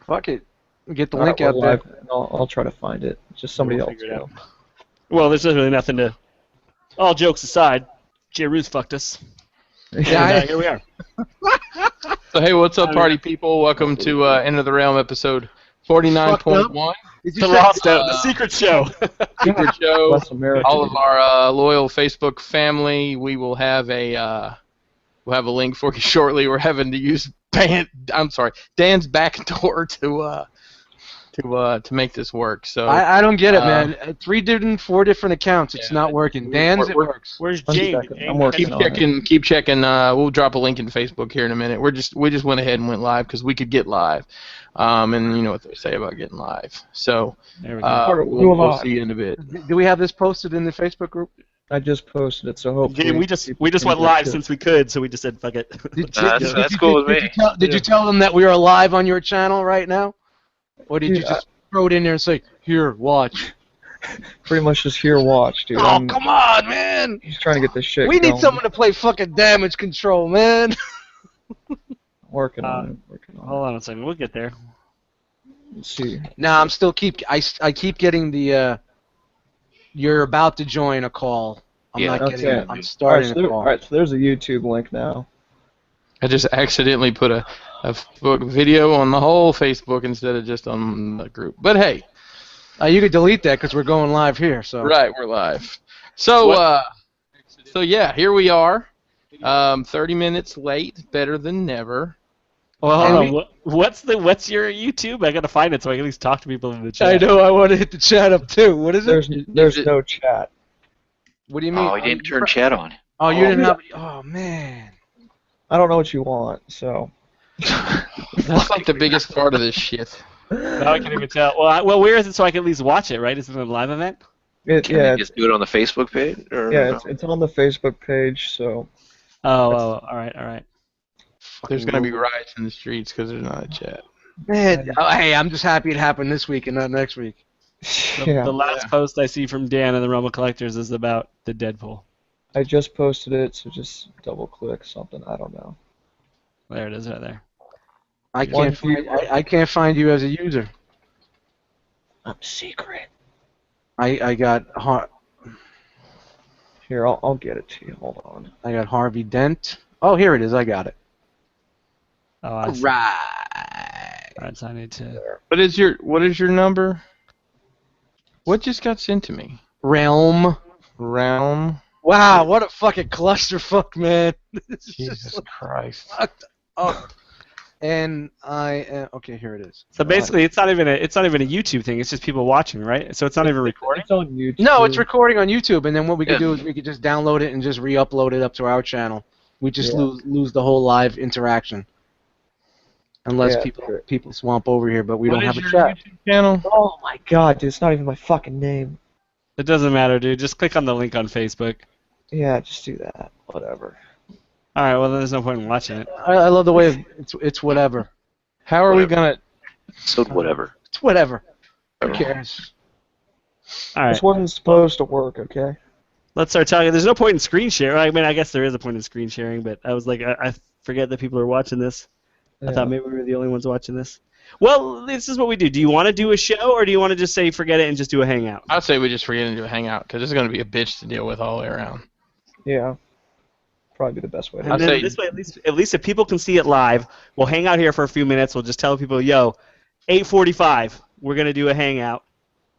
Fuck it. Get the All link right, out we're there. live. I'll try to find it. Just somebody We'll else. figure it out. Well, there's really nothing to. All jokes aside, Jay Ruth fucked us. Yeah, And, here we are. So hey, what's up, party people? Welcome to End of the Realm episode 49.1. Did The Lost Out, the secret show. Secret show. Bless America. All of our loyal Facebook family. We will have a link for you shortly. We're having to use Dan's back door to make this work. So I don't get it, man. 4 different accounts. It's not working. Dan's, it works. Where's I'm Jade? checking. I'm working keep on checking. Keep checking. We'll drop a link in Facebook here in a minute. We just went ahead and went live because we could get live, and you know what they say about getting live. So There we go. we'll see you in a bit. Do we have this posted in the Facebook group? I just posted it, so hopefully. Jade, we just went live since we could, so we just said fuck it. That's cool with me. Did you tell them that we are live on your channel right now? Or did you just throw it in there and say, here, watch? Pretty much just here, watch, dude. Oh, come on, man! He's trying to get this shit We need going. someone to play fucking damage control, man. Working on it. Hold on a second, we'll get there. Let's see. Nah, I keep getting the you're about to join a call. I'm not getting it. I'm starting a call. Alright, so there's a YouTube link now. I just accidentally put a video on the whole Facebook instead of just on the group. But hey. You could delete that because we're going live here. So Right, we're live. So, yeah, here we are. 30 minutes late, better than never. Well, hold on. What's your YouTube? I gotta find it so I can at least talk to people in the chat. I know. I want to hit the chat up too. What is it? There's no chat. What do you mean? Oh, he didn't turn chat on. Oh, you didn't have. Oh man. I don't know what you want, so. That's like the biggest part of this shit. Now I can even tell. Well, where is it so I can at least watch it? Right? Is it a live event? Can you just do it on the Facebook page? Or Yeah, no? it's on the Facebook page, so. Oh, all right. There's going to be riots in the streets because there's not a chat. Man, hey, I'm just happy it happened this week and not next week. The last post I see from Dan and the Realm of Collectors is about the Deadpool. I just posted it, so just double click something. I don't know. There it is, right there. I can't find you as a user. I'm secret. I got Here, I'll get it to you. Hold on. I got Harvey Dent. Oh, here it is. I got it. Oh, I see. Right. Alright, so I need to. What is your number? What just got sent to me? Realm. Wow, what a fucking clusterfuck, man. Jesus Christ. Fucked up. And okay, here it is. So basically, it's not even a YouTube thing. It's just people watching, right? So it's not even recording. It's on YouTube. No, it's recording on YouTube, and then what we could do is we could just download it and just re-upload it up to our channel. We just lose the whole live interaction, unless people swamp over here. But we don't have a chat. YouTube channel? Oh my god, dude, it's not even my fucking name. It doesn't matter, dude. Just click on the link on Facebook. Yeah, just do that. Whatever. All right. Well, then there's no point in watching it. I love the way it's whatever. How are we gonna? So whatever. It's whatever. Who cares? All right. This wasn't supposed to work, okay? Let's start talking. There's no point in screen share. I mean, I guess there is a point in screen sharing, but I was like, I forget that people are watching this. I thought maybe we were the only ones watching this. Well, this is what we do. Do you want to do a show, or do you want to just say forget it and just do a hangout? I'd say we just forget and do a hangout because this is gonna be a bitch to deal with all the way around. Yeah. Probably be the best way to And do it. then this way, at least if people can see it live, we'll hang out here for a few minutes. We'll just tell people, yo, 8:45, we're gonna do a hangout.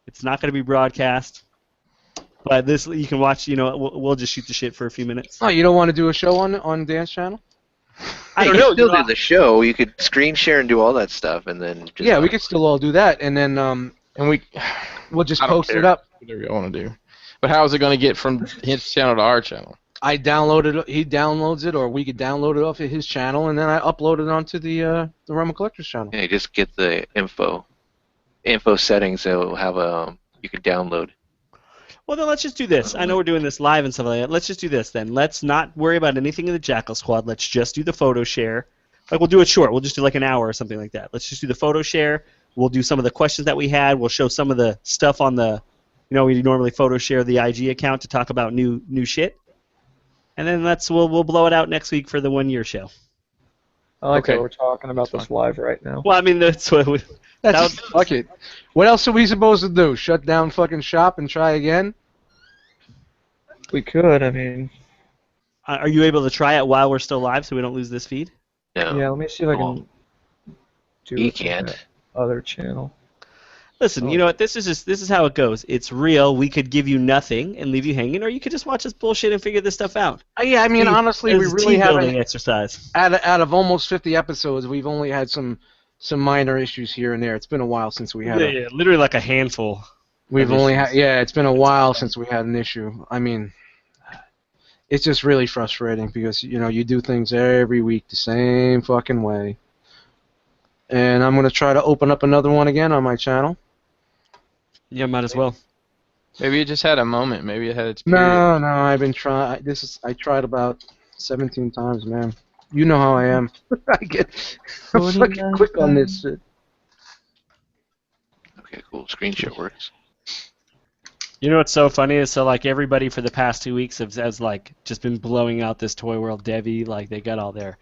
It's not gonna be broadcast, but this you can watch. You know, we'll just shoot the shit for a few minutes. Oh, you don't want to do a show on Dan's channel? I You don't could know. still do the show. You could screen share and do all that stuff, and then just Yeah, we could still all do that, and then And we'll just I don't post care. it up. Whatever you want to do. But how is it gonna get from his channel to our channel? I download it. He downloads it, or we could download it off of his channel, and then I upload it onto the Realm of Collectors channel. Yeah, you just get the info settings. It'll have you could download. Well, then let's just do this. I know we're doing this live and stuff like that. Let's just do this then. Let's not worry about anything in the Jackal Squad. Let's just do the photo share. Like, we'll do it short. We'll just do like an hour or something like that. Let's just do the photo share. We'll do some of the questions that we had. We'll show some of the stuff on the, we normally photo share the IG account to talk about new shit. And then we'll blow it out next week for the 1 year show. I like Okay. that we're talking about this live right now. Well, I mean, that's what we... That's fuck it. What else are we supposed to do? Shut down fucking shop and try again? We could, I mean... Are you able to try it while we're still live so we don't lose this feed? No. Yeah, let me see if I can do He it from can't. that other channel. Listen, you know what? This is how it goes. It's real. We could give you nothing and leave you hanging, or you could just watch us bullshit and figure this stuff out. Yeah, I mean, honestly, we It's a really team-building haven't. exercise. Out of almost 50 episodes, we've only had some minor issues here and there. It's been a while since we had. Yeah, literally like a handful. We've only had. Yeah, it's been a while since we had an issue. I mean, it's just really frustrating because you do things every week the same fucking way. And I'm gonna try to open up another one again on my channel. Yeah, might as well. Maybe it just had a moment. Maybe it had its period. No, I've been trying. I tried about 17 times, man. You know how I am. I'm fucking quick on this shit. Okay, cool. Screen share works. You know what's so funny is like everybody for the past 2 weeks has like just been blowing out this Toy World Devi. Like they got all their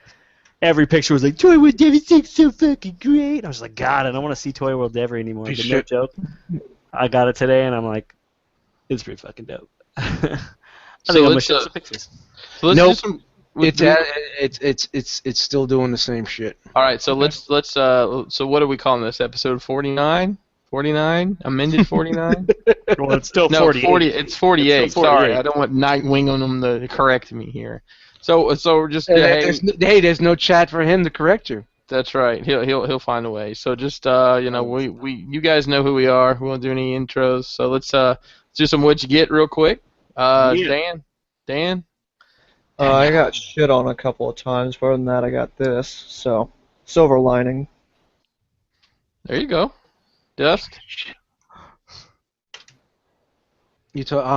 every picture was like Toy World Devi thing's so fucking great. I was like, God, I don't want to see Toy World Devi anymore. But no joke. I got it today and I'm like, it's pretty fucking dope. I think I'm gonna show some pictures. So let's do some. It's still doing the same shit. All right, so let's so what are we calling this episode? 49? 49? Amended 49? Well, it's still No, 48. 40. It's 48. It's still 48. Sorry, I don't want Nightwing on them to correct me here. So we're just There's no chat for him to correct you. That's right. He'll find a way. So just you guys know who we are. We won't do any intros. So let's do some what you get real quick. Dan. I got shit on a couple of times, but other than that, I got this. So, silver lining. There you go. Dust. You talking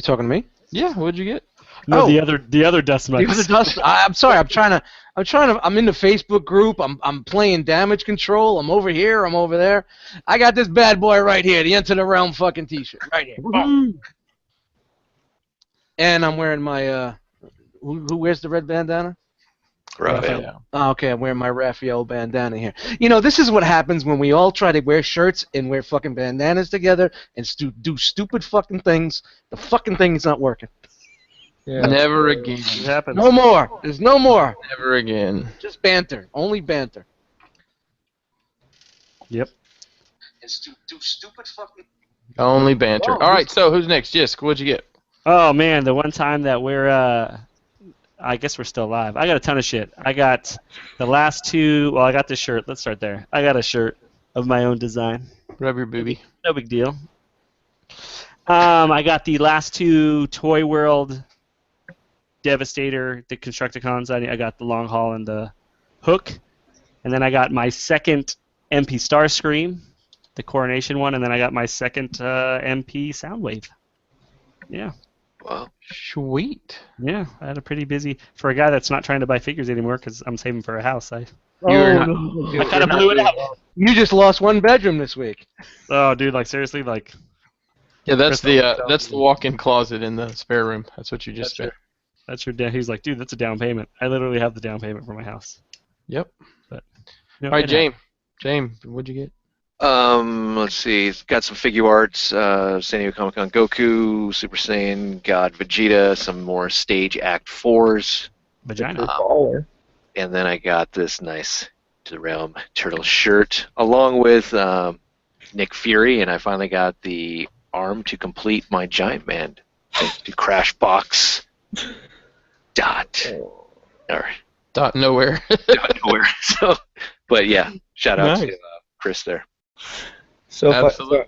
to me? Yeah. What'd you get? No, the other dust mics. I'm sorry. I'm in the Facebook group. I'm playing damage control. I'm over here. I'm over there. I got this bad boy right here. The Enter the Realm fucking T-shirt right here. Boom. And I'm wearing my who wears the red bandana? Raphael. Oh, okay, I'm wearing my Raphael bandana here. This is what happens when we all try to wear shirts and wear fucking bandanas together and do stupid fucking things. The fucking thing is not working. Yeah. Never again. It happens. No more. There's no more. Never again. Just banter. Only banter. Yep. And do stupid fucking... Only banter. All right, so who's next? Jisk, what'd you get? Oh man, the one time that we're I guess we're still live. I got a ton of shit. I got the last two. Well, I got this shirt. Let's start there. I got a shirt of my own design. Rub your booby. No big deal. I got the last two Toy World Devastator, the Constructicons. I got the Long Haul and the Hook. And then I got my second MP Starscream, the Coronation one. And then I got my second MP Soundwave. Yeah. Wow. Sweet. Yeah, I had a pretty busy... For a guy that's not trying to buy figures anymore because I'm saving for a house, I kind of blew it out. You just lost one bedroom this week. Oh, dude, like seriously, like... Yeah, that's the walk-in closet in the spare room. That's what you just said. That's your dad. He's like, dude, that's a down payment. I literally have the down payment for my house. Yep. But, all right, James, what'd you get? Let's see. Got some figure arts. San Diego Comic-Con Goku, Super Saiyan, God Vegeta, some more Stage Act 4s. Vagina. And then I got this nice To the Realm turtle shirt, along with Nick Fury, and I finally got the arm to complete my Giant Man. Thanks to Crashbox. Dot nowhere. Dot nowhere. So, but yeah, shout out to Chris there. So,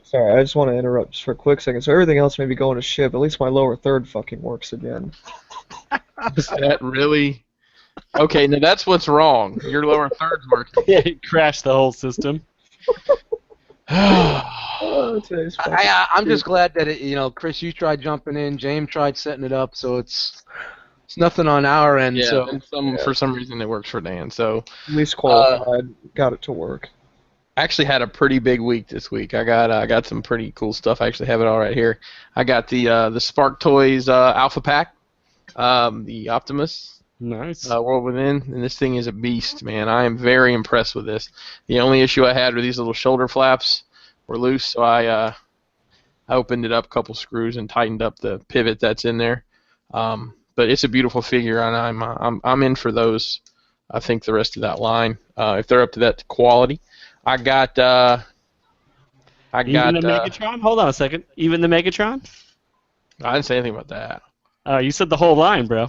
sorry, I just want to interrupt just for a quick second. So everything else may be going to shit, but at least my lower third fucking works again. Is that really? Okay, now that's what's wrong. Your lower third's working. Yeah, it crashed the whole system. I'm just glad that Chris, you tried jumping in, James tried setting it up, so it's nothing on our end. Yeah, so for some reason it works for Dan. So at least qualified, got it to work. I actually had a pretty big week this week. I got some pretty cool stuff. I actually have it all right here. I got the Spark Toys Alpha Pack, the Optimus Nice. World Within, and this thing is a beast, man. I am very impressed with this. The only issue I had were these little shoulder flaps were loose, so I opened it up a couple screws and tightened up the pivot that's in there. But it's a beautiful figure, and I'm in for those. I think the rest of that line, if they're up to that quality, I got. Even the Megatron? Hold on a second. Even the Megatron? I didn't say anything about that. You said the whole line, bro.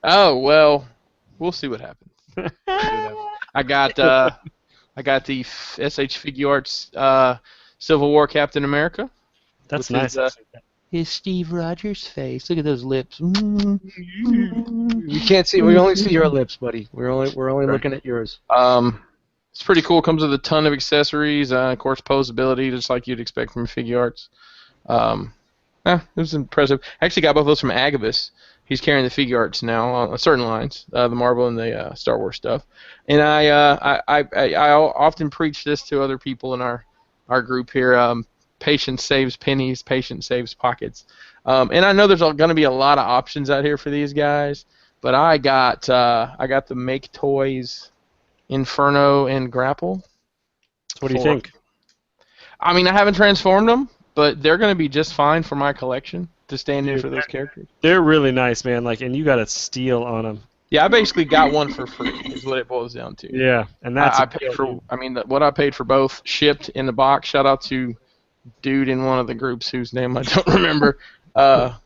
Oh well, we'll see what happens. I got the SH Figuarts Civil War Captain America. That's nice. His Steve Rogers face. Look at those lips. We can't see. We only see your lips, buddy. We're only looking at yours. It's pretty cool. Comes with a ton of accessories. Of course, posability, just like you'd expect from Figuarts. It was impressive. I actually got both of those from Agabus. He's carrying the Figuarts now on certain lines, the Marvel and the Star Wars stuff. And I often preach this to other people in our group here. Patience saves pennies. Patience saves pockets. And I know there's going to be a lot of options out here for these guys, but I got the Make Toys Inferno and Grapple. What do you think? I mean, I haven't transformed them, but they're going to be just fine for my collection to stand in for those characters. They're really nice, man. And you got a steal on them. Yeah, I basically got one for free. Is what it boils down to. Yeah, and that's I paid for. I mean, what I paid for both shipped in the box. Shout out to dude in one of the groups whose name I don't remember. But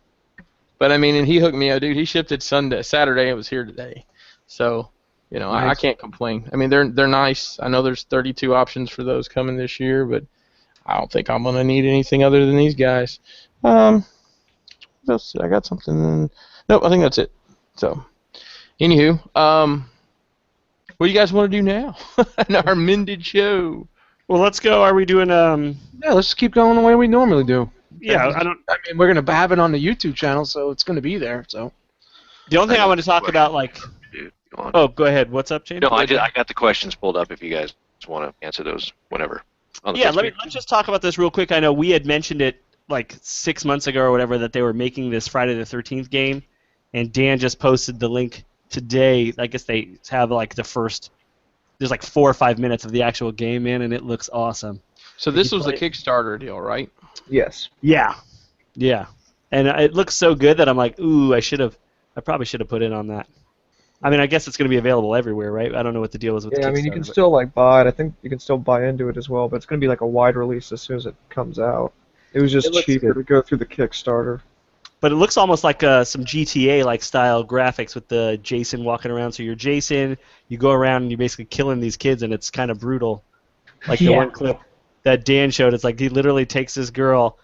I mean, and he hooked me up, dude. He shipped it Saturday. It was here today. So, nice. I can't complain. I mean, they're nice. I know there's 32 options for those coming this year, but I don't think I'm gonna need anything other than these guys. What else? I got something. Nope, I think that's it. So, anywho, what do you guys want to do now? In our mended show. Well, let's go. Are we doing? Yeah, let's keep going the way we normally do. Yeah, I mean, we're gonna have it on the YouTube channel, so it's gonna be there. So. The only thing I want to talk about, Oh, go ahead. What's up, James? No, I got the questions pulled up. If you guys want to answer those, whenever. Yeah, let's just talk about this real quick. I know we had mentioned it 6 months ago or whatever that they were making this Friday the 13th game, and Dan just posted the link today. I guess they have the first. There's 4 or 5 minutes of the actual game, man, and it looks awesome. So this was the Kickstarter deal, right? Yes. Yeah. And it looks so good that I'm like, ooh, I probably should have put in on that. I mean, I guess it's going to be available everywhere, right? I don't know what the deal is with the Kickstarter. Yeah, I mean, you can still buy it. I think you can still buy into it as well, but it's going to be a wide release as soon as it comes out. It was just cheaper to go through the Kickstarter. But it looks almost like some GTA style graphics with the Jason walking around. So you're Jason, you go around and you're basically killing these kids, and it's kind of brutal. The one clip that Dan showed, it's he literally takes this girl,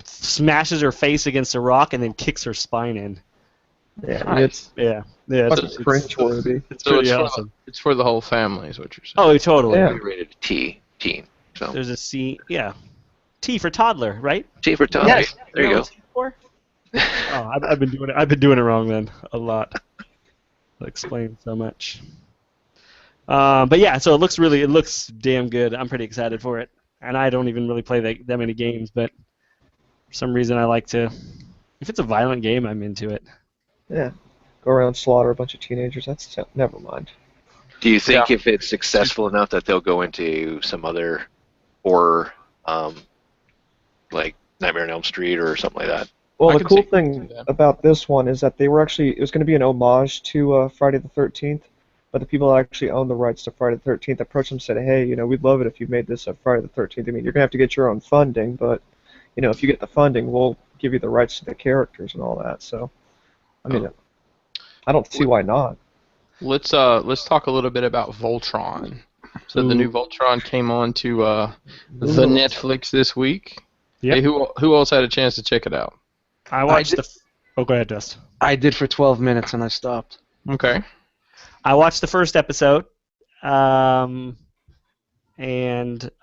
smashes her face against a rock, and then kicks her spine in. Yeah, nice. It's cringe-worthy. It's pretty awesome. It's for the whole family, is what you're saying. Oh, totally. Yeah. Rated T, teen. So. There's a C, yeah. T for toddler, right? T for toddler. Yes. There you go. I've been doing it. I've been doing it wrong then a lot. That explains so much. But yeah, so it looks damn good. I'm pretty excited for it, and I don't even really play that many games, but for some reason I like to. If it's a violent game, I'm into it. Yeah, go around slaughter a bunch of teenagers. That's never mind. Do you think if it's successful enough that they'll go into some other horror, like Nightmare on Elm Street or something like that? Well, the cool thing about this one is that it was going to be an homage to Friday the 13th, but the people that actually own the rights to Friday the 13th approached them and said, hey, we'd love it if you made this a Friday the 13th. I mean, you're going to have to get your own funding, but, if you get the funding, we'll give you the rights to the characters and all that. So, I mean, I don't see why not. Let's talk a little bit about Voltron. So the new Voltron came on to the Netflix this week. Yep. Hey, who else had a chance to check it out? I watched Oh, go ahead, Dust. I did for 12 minutes and I stopped. Okay. I watched the first episode, and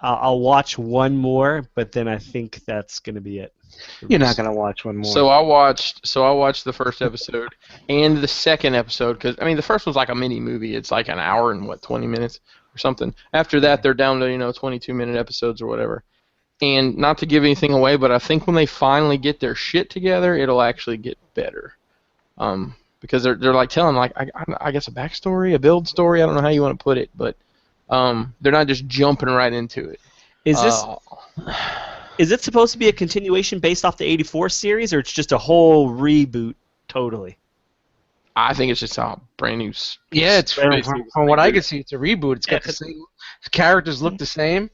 I'll watch one more, but then I think that's going to be it. You're not going to watch one more. So I watched the first episode and the second episode because the first one's like a mini movie. It's like an hour and 20 minutes or something. After that, they're down to 22-minute episodes or whatever. And not to give anything away, but I think when they finally get their shit together, it'll actually get better. because they're like telling like I guess a backstory, a build story. I don't know how you want to put it, but they're not just jumping right into it. Is it supposed to be a continuation based off the '84 series, or it's just a whole reboot totally? I think it's just a brand new. Yeah, it's from what I can see, it's a reboot. It's got the same characters look the same.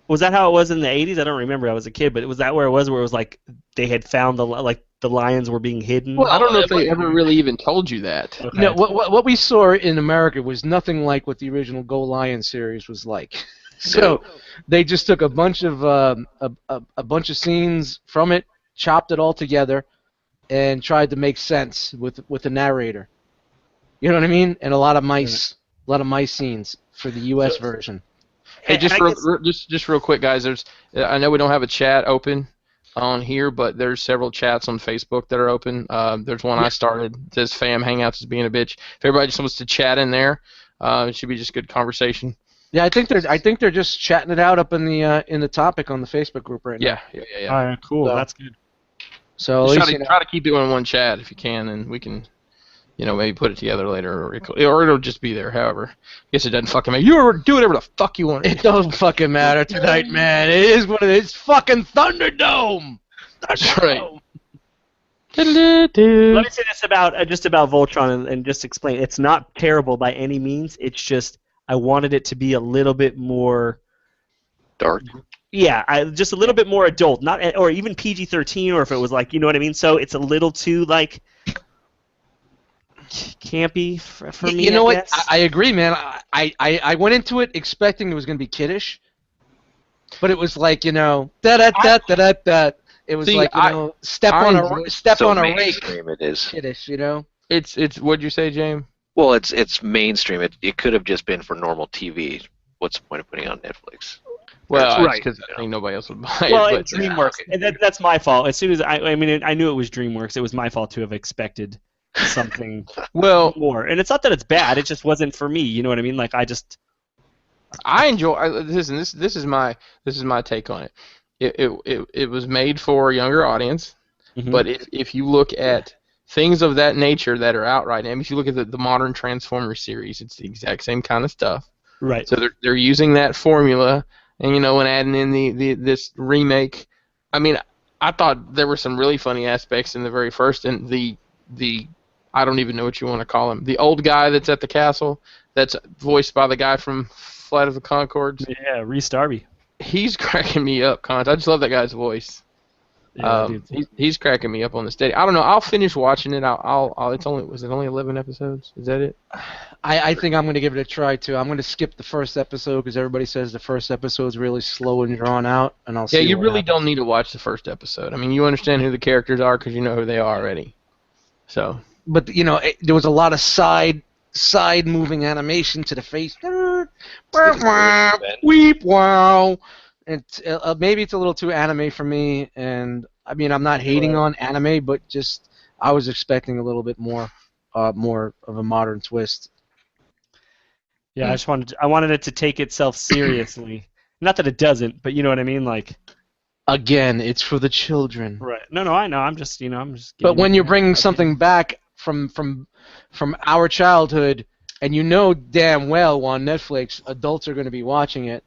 Was that how it was in the '80s? I don't remember. I was a kid, but was that where it was like they had found the lions were being hidden? Well, I don't know if they ever really even told you that. Okay. No, what we saw in America was nothing like what the original Go Lion series was like. So they just took a bunch of scenes from it, chopped it all together, and tried to make sense with the narrator. You know what I mean? And a lot of mice scenes for the U.S. version. Hey, just real quick, guys. I know we don't have a chat open on here, but there's several chats on Facebook that are open. There's one I started. It says Fam Hangouts is being a bitch. If everybody just wants to chat in there, it should be just good conversation. Yeah, I think they're just chatting it out up in the topic on the Facebook group right now. Yeah. All right, cool. So, that's good. So at least, try to keep it in one chat if you can, and we can, maybe put it together later, or it'll just be there. However, I guess it doesn't fucking matter. You do whatever the fuck you want. It don't fucking matter tonight, man. It is what it is. It's fucking Thunderdome. That's right. Let me say this about Voltron and just explain. It's not terrible by any means. It's just I wanted it to be a little bit more dark. Yeah, just a little bit more adult, or even PG-13, or if it was like, you know what I mean. So it's a little too like campy for me. You know what? I agree, man. I went into it expecting it was going to be kiddish, but it was like da da da da da da. It was step on a rake. It is kiddish, It's what'd you say, James? Well, it's mainstream. It could have just been for normal TV. What's the point of putting it on Netflix? Well, it's because I think nobody else would buy it. Well, it's DreamWorks. That's my fault. As soon as I knew it was DreamWorks. It was my fault to have expected something more. And it's not that it's bad. It just wasn't for me. You know what I mean? Like I enjoy. This is my take on it. It was made for a younger audience, but if you look at things of that nature that are out right now, if you look at the modern Transformers series, it's the exact same kind of stuff. Right. So they're using that formula. And and adding in this remake, I mean, I thought there were some really funny aspects in the very first, and the I don't even know what you want to call him, the old guy that's at the castle, that's voiced by the guy from Flight of the Conchords. Yeah, Rhys Darby. He's cracking me up, I just love that guy's voice. Yeah, he's cracking me up on the steady. I don't know. I'll finish watching it. Was it only 11 episodes? Is that it? I think I'm going to give it a try too. I'm going to skip the first episode because everybody says the first episode is really slow and drawn out, and I'll see. Yeah, you really don't need to watch the first episode. I mean, you understand who the characters are because you know who they are already. So. But there was a lot of side moving animation to the face. Weep wow. Maybe it's a little too anime for me, and I mean I'm not hating on anime, but just I was expecting a little bit more of a modern twist. Yeah, I wanted it to take itself seriously. Not that it doesn't, but you know what I mean, like. Again, it's for the children. Right. No, I know. I'm just. But when you're bringing something back from our childhood, and you know damn well on Netflix, adults are going to be watching it.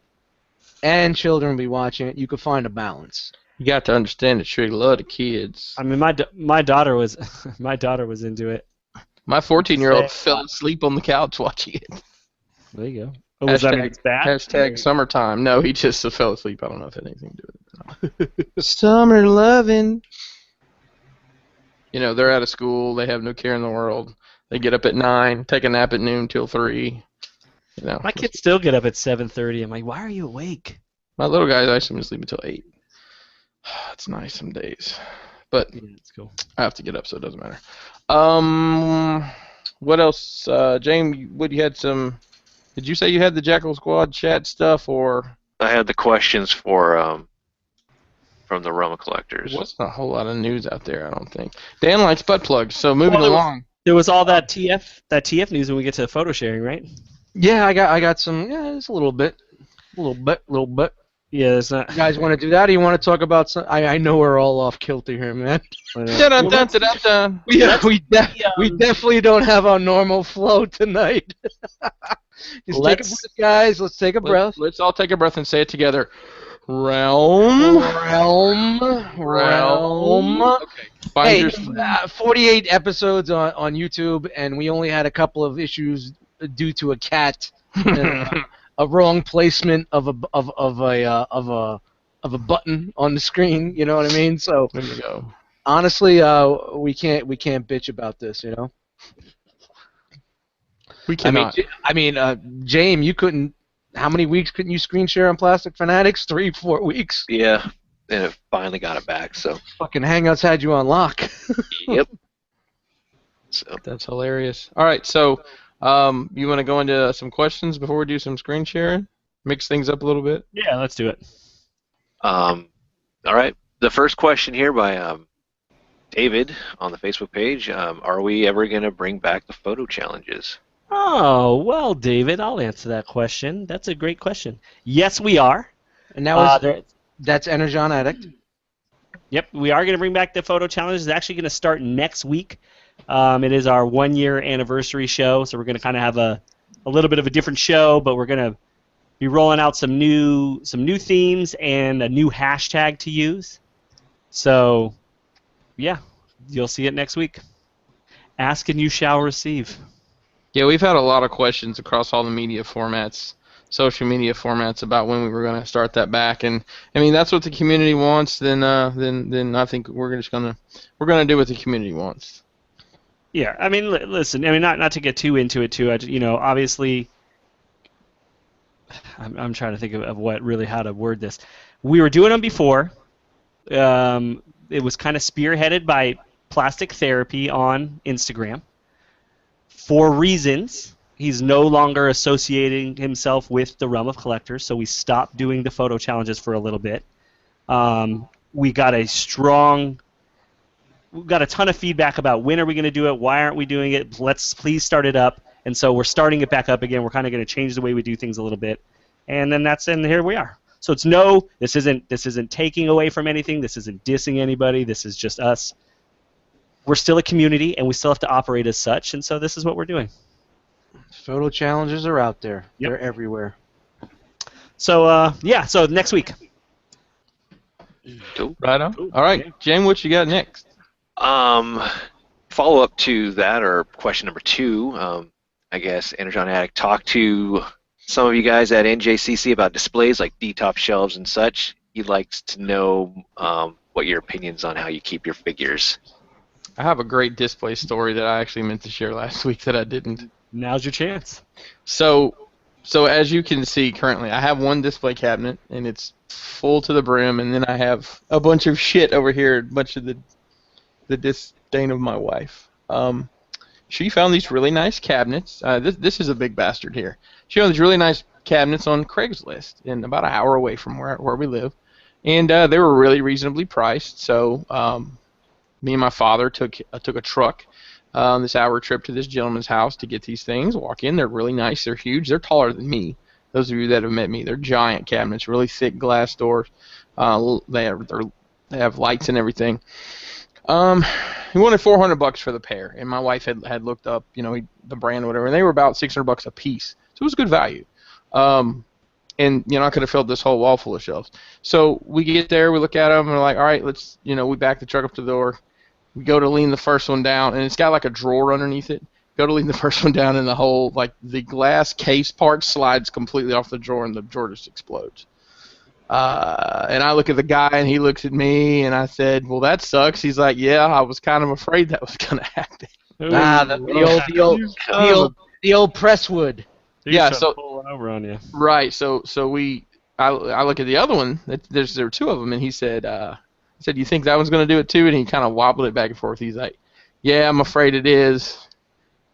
And children will be watching it. You could find a balance. You got to understand that Shrig love the kids. I mean, my daughter was into it. My 14-year-old fell asleep on the couch watching it. There you go. Oh, does that mean it's bad? Hashtag summertime. No, he just fell asleep. I don't know if it had anything to do with it. Summer loving. They're out of school. They have no care in the world. They get up at 9, take a nap at noon till 3. My kids still get up at 7:30. I'm like, why are you awake? My little guy's actually been sleeping until 8. It's nice some days, but it's cool. I have to get up, so it doesn't matter. What else, James? You had some? Did you say you had the Jackal Squad chat stuff, or? I had the questions for from the Roma collectors. Wasn't a whole lot of news out there, I don't think. Dan likes butt plugs, so moving along. There was all that TF news when we get to photo sharing, right? Yeah, I got some. Yeah, it's a little bit. Yeah, it's not. You guys want to do that, or you want to talk about some? I know we're all off kilter here, man. Dun-dun-dun-dun-dun. We definitely don't have our normal flow tonight. Just take a breath, guys. Let's take a breath. Let's all take a breath and say it together. Realm. Okay. Hey, 48 episodes on YouTube, and we only had a couple of issues due to a cat, and, a wrong placement of a button on the screen. You know what I mean? So there you go. Honestly, we can't bitch about this. You know. We cannot. I mean, James, you couldn't. How many weeks couldn't you screen share on Plastic Fanatics? 3-4 weeks. Yeah, and it finally got it back. So fucking Hangouts had you on lock. Yep. So that's hilarious. All right, so you want to go into some questions before we do some screen sharing? Mix things up a little bit. Yeah, let's do it. All right. The first question here by David on the Facebook page: are we ever going to bring back the photo challenges? Oh, well, David, I'll answer that question. That's a great question. Yes, we are. And that's Energon Addict. Yep, we are going to bring back the photo challenge. It's actually going to start next week. It is our 1-year anniversary show, so we're going to kind of have a little bit of a different show, but we're going to be rolling out some new themes and a new hashtag to use. So, yeah, you'll see it next week. Ask and you shall receive. Yeah, we've had a lot of questions across all the media formats, social media formats, about when we were going to start that back, and I mean that's what the community wants. Then I think we're gonna do what the community wants. Yeah, I mean, listen, I mean not to get too into it too. Obviously, I'm trying to think of how to word this. We were doing them before. It was kind of spearheaded by Plastic Therapy on Instagram. For reasons, he's no longer associating himself with the realm of collectors, so we stopped doing the photo challenges for a little bit. We got a ton of feedback about when are we going to do it, why aren't we doing it, let's please start it up, and so we're starting it back up again. We're kind of going to change the way we do things a little bit, and here we are. So this isn't taking away from anything, this isn't dissing anybody, this is just us. We're still a community, and we still have to operate as such, and so this is what we're doing. Photo challenges are out there. Yep. They're everywhere. So, so next week. Cool. Right on. Cool. All right, James, what you got next? Follow-up to that, or question number 2, I guess Energon Addict talked to some of you guys at NJCC about displays like D-top shelves and such. He likes to know what your opinions on how you keep your figures. I have a great display story that I actually meant to share last week that I didn't. Now's your chance. So as you can see currently, I have one display cabinet, and it's full to the brim, and then I have a bunch of shit over here, a bunch of the disdain of my wife. She found these really nice cabinets. This is a big bastard here. She found these really nice cabinets on Craigslist, and about an hour away from where we live, and they were really reasonably priced. So me and my father took a truck on this hour trip to this gentleman's house to get these things. Walk in, they're really nice, they're huge, they're taller than me. Those of you that have met me, they're giant cabinets, really thick glass doors. They have lights and everything. He wanted $400 for the pair, and my wife had looked up, the brand or whatever, and they were about $600 a piece, so it was good value. And I could have filled this whole wall full of shelves. So we get there, we look at them, and we're like, all right, let's, we back the truck up to the door. We go to lean the first one down, and it's got like a drawer underneath it. Go to lean the first one down, and the glass case part slides completely off the drawer, and the drawer just explodes. And I look at the guy, and he looks at me, and I said, well, that sucks. He's like, yeah, I was kind of afraid that was going to happen. The old presswood. Yeah, so pulling over on you. Right, so I look at the other one. There were 2 of them, and he said, you think that one's going to do it too? And he kind of wobbled it back and forth. He's like, yeah, I'm afraid it is.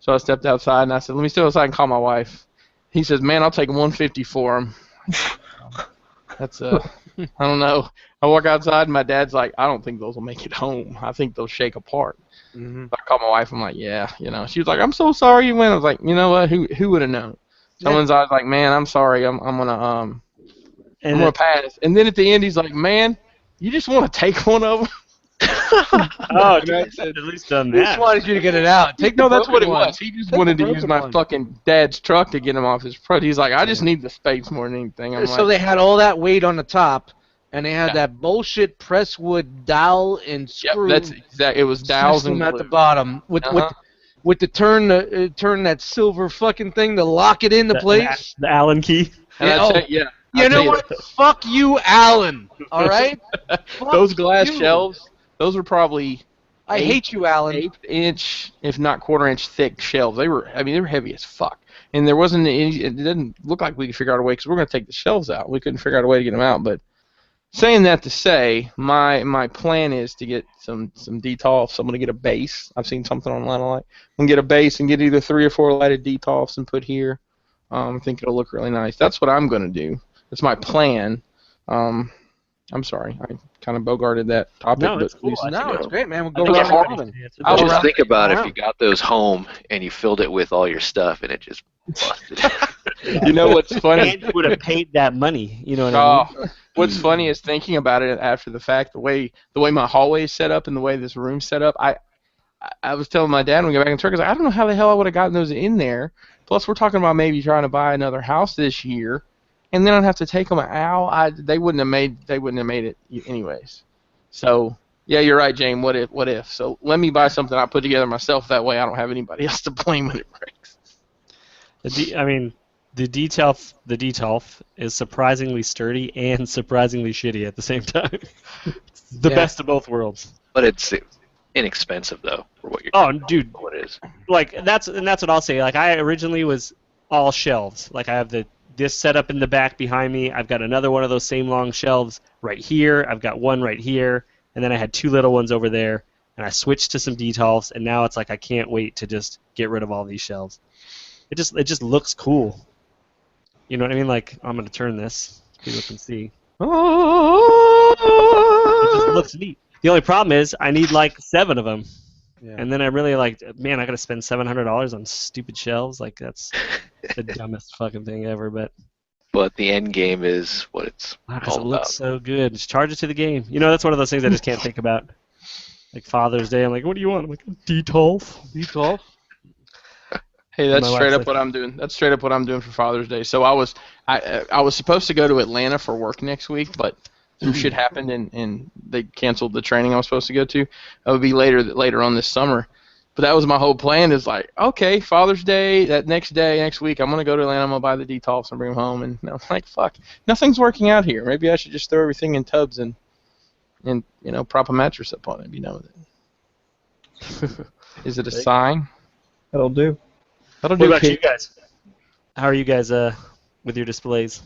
So I stepped outside, and I said, let me step outside and call my wife. He says, man, I'll take $150 for him. That's, I don't know. I walk outside, and my dad's like, I don't think those will make it home. I think they'll shake apart. Mm-hmm. So I called my wife. I'm like, yeah, She was like, I'm so sorry you went. I was like, you know what? Who would have known? Someone's always like, man, I'm sorry. I'm gonna I'm going to pass. And then at the end, he's like, man, you just want to take one of them? Oh, dude, I said at least done He just that. wanted you to get it out. Take No, the that's what it broken one. was. He just wanted to use my fucking dad's truck to get him off his front. He's like, I just need the space more than anything. I'm So like, they had all that weight on the top, and they had that bullshit presswood dowel and screw. Yep, that's exact. It was dowels and at glue. the bottom with the turn that silver fucking thing to lock it into place. The Allen key. And You know what? Fuck you, Alan. All right. Those glass shelves. Those were probably. I hate you, Alan. 1/8-inch, if not quarter-inch thick shelves. They were heavy as fuck. And there wasn't any. It didn't look like we could figure out a way because we're going to take the shelves out. We couldn't figure out a way to get them out. But saying that to say, my plan is to get some detolfs. I'm going to get a base. I've seen something online. I'm going to get a base and get either 3 or 4 lighted detolfs and put here. I think it'll look really nice. That's what I'm going to do. That's my plan. I'm sorry, I kind of bogarted that topic. No, it's cool. It's great, man. We'll go around. Just think about if you got those home and you filled it with all your stuff and it just busted. You know what's funny? And you would have paid that money. You know what I mean? What's funny is thinking about it after the fact, the way my hallway is set up and the way this room's set up. I was telling my dad when we got back in the truck, I was like, I don't know how the hell I would have gotten those in there. Plus, we're talking about maybe trying to buy another house this year. And then I'd have to take them out. They wouldn't have made it anyways. So yeah, you're right, James. What if? So let me buy something I put together myself. That way I don't have anybody else to blame when it breaks. The detolf is surprisingly sturdy and surprisingly shitty at the same time. It's the best of both worlds. But it's inexpensive though for what you're. Oh, dude. What it is? Like that's what I'll say. Like I originally was all shelves. Like I have this set up in the back behind me. I've got another one of those same long shelves right here. I've got one right here, and then I had 2 little ones over there. And I switched to some detolfs, and now it's like I can't wait to just get rid of all these shelves. It just looks cool. You know what I mean? Like I'm gonna turn this so people can see. It just looks neat. The only problem is I need like 7 of them. Yeah. And then I really I gotta spend $700 on stupid shelves. Like that's the dumbest fucking thing ever. But the end game is what it's all because it about. looks so good. Just charge it to the game. You know, that's one of those things I just can't think about. Like Father's Day, I'm like, what do you want? I'm like, detolf. Hey, that's straight up what I'm doing. That's straight up what I'm doing for Father's Day. So I was supposed to go to Atlanta for work next week, but some shit happened and they canceled the training I was supposed to go to. That would be later on this summer. But that was my whole plan is like, okay, Father's Day, next week, I'm going to go to Atlanta, I'm going to buy the detolfs and bring them home. And I'm like, fuck, nothing's working out here. Maybe I should just throw everything in tubs and prop a mattress up on it and be done with it. Is it a sign? That'll do. What about you guys? How are you guys with your displays?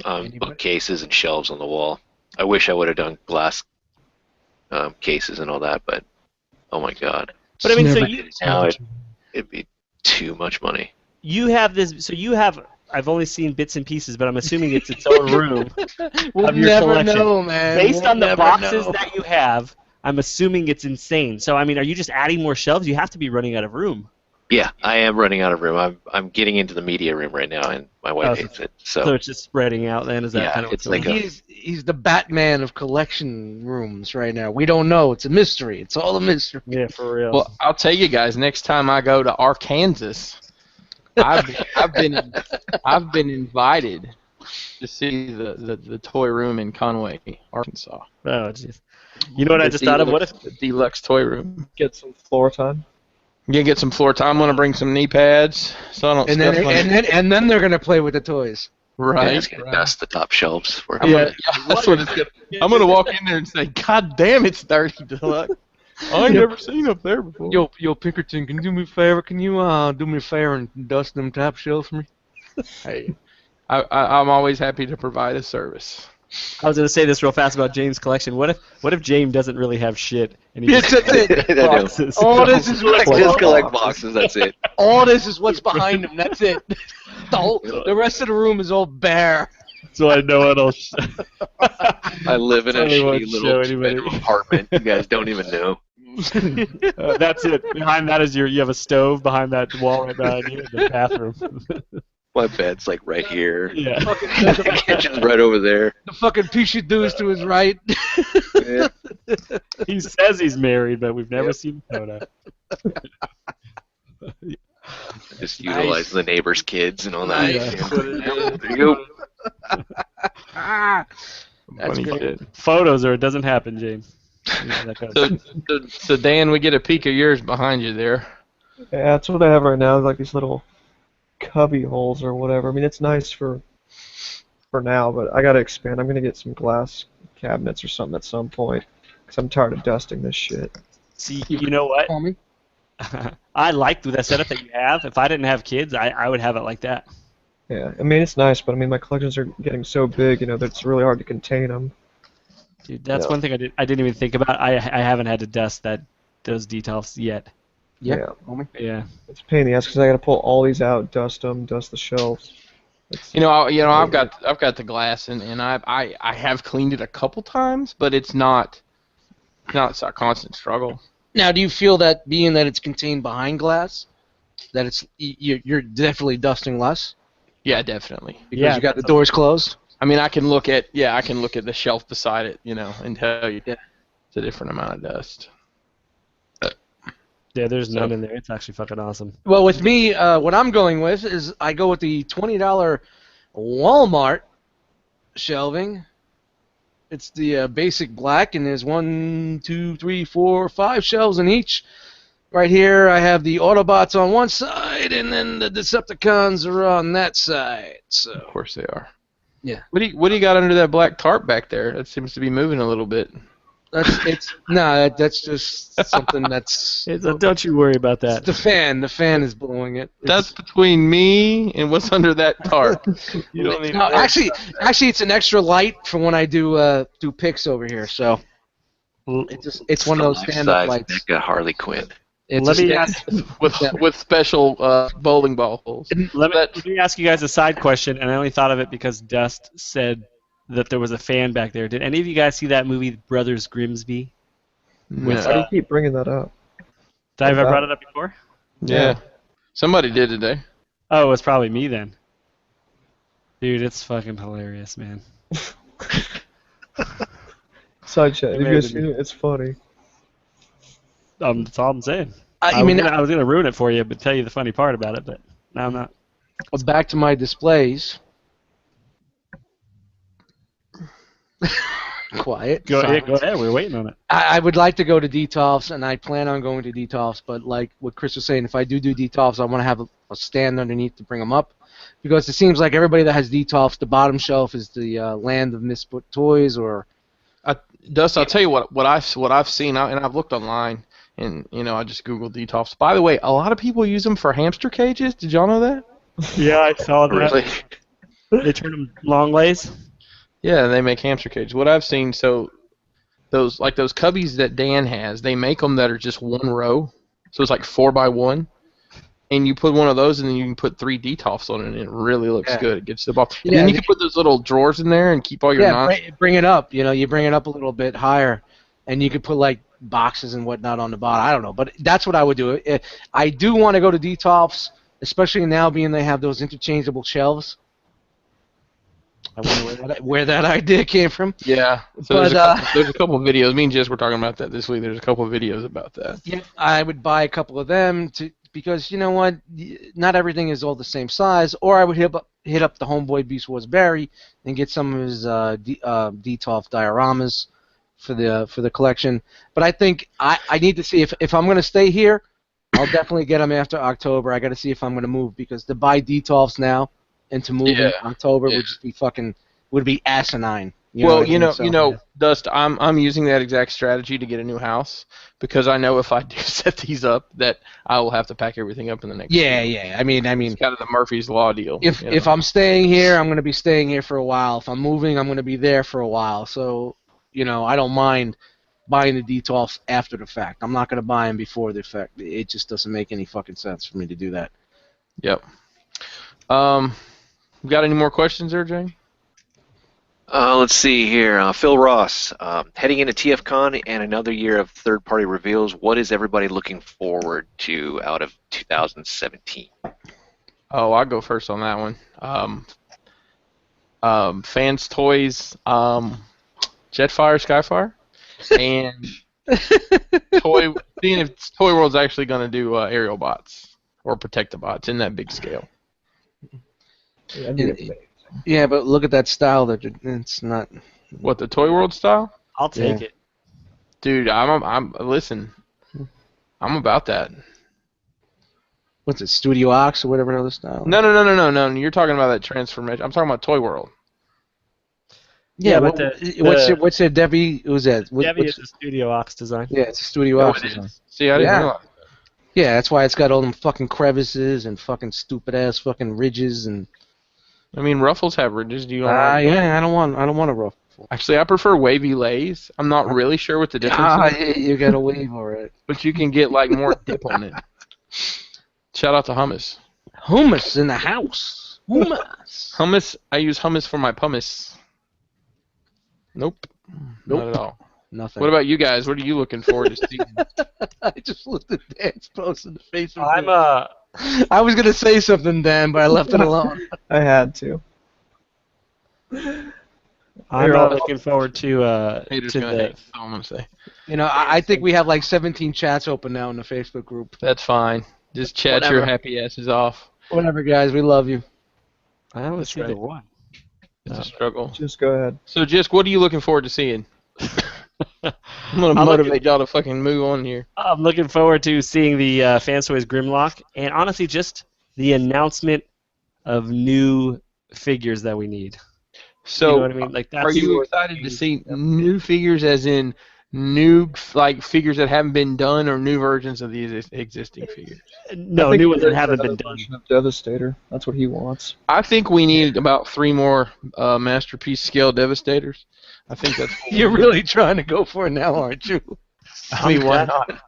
Bookcases and shelves on the wall. I wish I would have done glass cases and all that, but oh my god. But I mean, it'd be too much money. You have this. So you have. I've only seen bits and pieces, but I'm assuming it's its own room of your collection. Know, man. Based on the boxes that you have, I'm assuming it's insane. So I mean, are you just adding more shelves? You have to be running out of room. Yeah, I am running out of room. I'm getting into the media room right now, and my wife hates it. So it's just spreading out. Then is that kind of what's going on? He's the Batman of collection rooms right now. We don't know. It's a mystery. It's all a mystery. Yeah, for real. Well, I'll tell you guys. Next time I go to Arkansas, I've been invited to see the toy room in Conway, Arkansas. Oh, jeez. You know what I just thought of? What if the deluxe toy room? Get some floor time. Get some floor time. I'm gonna bring some knee pads, so I don't. And then they're gonna play with the toys. Right. Yeah, it's gonna dust the top shelves. That's what it's gonna. I'm gonna walk in there and say, "God damn, it's dirty, deluxe." I ain't never seen up there before. Yo, Pinkerton, can you do me a favor? Can you do me a favor and dust them top shelves for me? Hey, I'm always happy to provide a service. I was going to say this real fast about James' collection. What if James doesn't really have shit and he just boxes? All this is what I just collect boxes. That's it. All this is what's behind him. That's it. The rest of the room is all bare. So I know it all. I live in a shitty little bedroom apartment. You guys don't even know. That's it. Behind that is you have a stove behind that wall right behind you in the bathroom. My bed's like right here. Yeah. The kitchen's right over there. The fucking Pichu dude's to his right. Yeah. He says he's married, but we've never seen a photo. Just utilize the neighbor's kids and all that. Nice. There you go. That's Funny great. shit. Photos or it doesn't happen, James. Yeah, that goes. So Dan, we get a peek of yours behind you there. Yeah, that's what I have right now, like these little cubby holes or whatever. I mean, it's nice for now, but I gotta expand. I'm gonna get some glass cabinets or something at some point, because I'm tired of dusting this shit. See, you know what? Call me. I like that setup that you have. If I didn't have kids, I would have it like that. Yeah, I mean, it's nice, but I mean, my collections are getting so big, that it's really hard to contain them. Dude, that's one thing I didn't even think about. I haven't had to dust those details yet. Yeah. Yeah. It's a pain in the ass because I gotta pull all these out, dust them, dust the shelves. I've got the glass and I have cleaned it a couple times, but it's not a constant struggle. Now, do you feel that being that it's contained behind glass, that you're definitely dusting less Yeah, definitely. because you got the doors closed? I mean, I can look at the shelf beside it, and tell you it's a different amount of dust. Yeah, there's none in there. It's actually fucking awesome. Well, with me, what I'm going with is I go with the $20 Walmart shelving. It's the basic black, and there's 1, 2, 3, 4, 5 shelves in each. Right here, I have the Autobots on one side, and then the Decepticons are on that side. So, Of course they are. Yeah. What do you got under that black tarp back there? That seems to be moving a little bit. that's just something that's. Don't you worry about that. It's the fan. The fan is blowing it. That's between me and what's under that tarp. You don't need. No, actually, it's an extra light for when I do pics over here. So it's one of those stand-up lights. Mecha Harley Quinn. Let me ask with special bowling ball holes. Let me ask you guys a side question, and I only thought of it because Dust said that there was a fan back there. Did any of you guys see that movie, Brothers Grimsby? No. Why do you keep bringing that up? Did I ever brought it up before? Yeah. Somebody did today. Oh, it was probably me then. Dude, it's fucking hilarious, man. Side chat. Have you guys seen it? It's funny. That's all I'm saying. I was gonna ruin it for you, but tell you the funny part about it, but now I'm not. Back to my displays. Quiet. Go ahead. We're waiting on it. I would like to go to Detolfs, and I plan on going to Detolfs, but like what Chris was saying, if I do Detolfs, I want to have a stand underneath to bring them up, because it seems like everybody that has Detolfs, the bottom shelf is the land of misput toys, or. Dust, I'll tell you what I've seen, and I've looked online, and I just googled Detolfs. By the way, a lot of people use them for hamster cages. Did y'all know that? Yeah, I saw that. Really? They turn them long ways. Yeah, they make hamster cages. What I've seen, so those cubbies that Dan has, they make them that are just one row, so it's like 4x1, and you put one of those, and then you can put 3 Detolfs on it, and it really looks good. It gets the ball. And then you can put those little drawers in there and keep all your bring it up. You bring it up a little bit higher, and you could put like boxes and whatnot on the bottom. I don't know, but that's what I would do. I do want to go to Detolfs, especially now being they have those interchangeable shelves. I wonder where that idea came from. Yeah. So there's a couple of videos. Me and Jess were talking about that this week. There's a couple of videos about that. Yeah, I would buy a couple of them because you know what, not everything is all the same size. Or I would hit up the homeboy Beast Wars Barry and get some of his Detolf dioramas for the collection. But I think I need to see if I'm going to stay here. I'll definitely get them after October. I got to see if I'm going to move, because to buy Detolfs now and to move in October would just be would be asinine. Dust, I'm using that exact strategy to get a new house, because I know if I do set these up that I will have to pack everything up in the next year. Yeah. I mean, it's kind of the Murphy's Law deal. If I'm staying here, I'm going to be staying here for a while. If I'm moving, I'm going to be there for a while. So, I don't mind buying the Detolfs after the fact. I'm not going to buy them before the fact. It just doesn't make any fucking sense for me to do that. Yep. Got any more questions there, Jay? Let's see here. Phil Ross, heading into TFCon and another year of third-party reveals, what is everybody looking forward to out of 2017? Oh, I'll go first on that one. Fans Toys, Jetfire, Skyfire, and seeing if Toy World's actually going to do aerial bots or Protectobots in that big scale. Yeah, but look at that style. It's not. What, the Toy World style? I'll take it. Dude, listen. I'm about that. What's it, Studio Ox or whatever other style? No. You're talking about that transformation. I'm talking about Toy World. Yeah, but what's it, Debbie? Who's that? Debbie is a Studio Ox design. Yeah, it's a Studio Ox design. See, I didn't realize. Yeah, that's why it's got all them fucking crevices and fucking stupid ass fucking ridges and. I mean, ruffles have ridges. Do you? Yeah, I don't want a ruffle. Actually, I prefer wavy lays. I'm not really sure what the difference is. You got a wave, all right. But you can get like more dip on it. Shout out to hummus. Hummus in the house. Hummus. I use hummus for my pumice. Nope. Not at all. Nothing. What about you guys? What are you looking forward to seeing? I just looked at Dan's post in the Facebook. I was gonna say something, Dan, but I left it alone. I had to. I'm looking forward to say. You know, I think we have like 17 chats open now in the Facebook group. That's fine. Just chat your happy asses off. Whatever, guys. We love you. I always see the one. It's a struggle. Just go ahead. So, what are you looking forward to seeing? I'm going to motivate y'all to fucking move on here. I'm looking forward to seeing the Fans Toys Grimlock, and honestly, just the announcement of new figures that we need. So, you know what I mean? Like, are you excited to see new figures, as in new figures that haven't been done, or new versions of these existing figures? No, new ones that haven't been done. Of Devastator. That's what he wants. I think we need about 3 more masterpiece scale Devastators. I think that's. You're really trying to go for it now, aren't you? I mean, why not?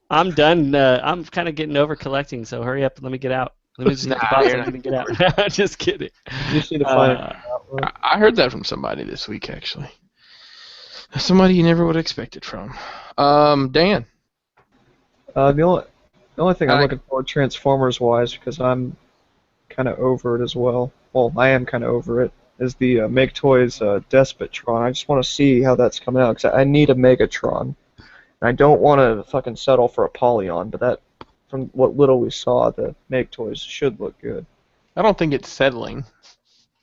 I'm done. I'm kind of getting over collecting, so hurry up and let me get out. Let me just hit the box so I can get out. Just kidding. You just need to find I heard that from somebody this week, actually. Somebody you never would have expected from. Dan. The only thing I'm looking forward Transformers-wise, because I'm kind of over it as well. Well, I am kind of over it. Is the Make Toys Despotron. I just want to see how that's coming out, because I need a Megatron. And I don't want to fucking settle for a Polyon, but that, from what little we saw, the Make Toys should look good. I don't think it's settling.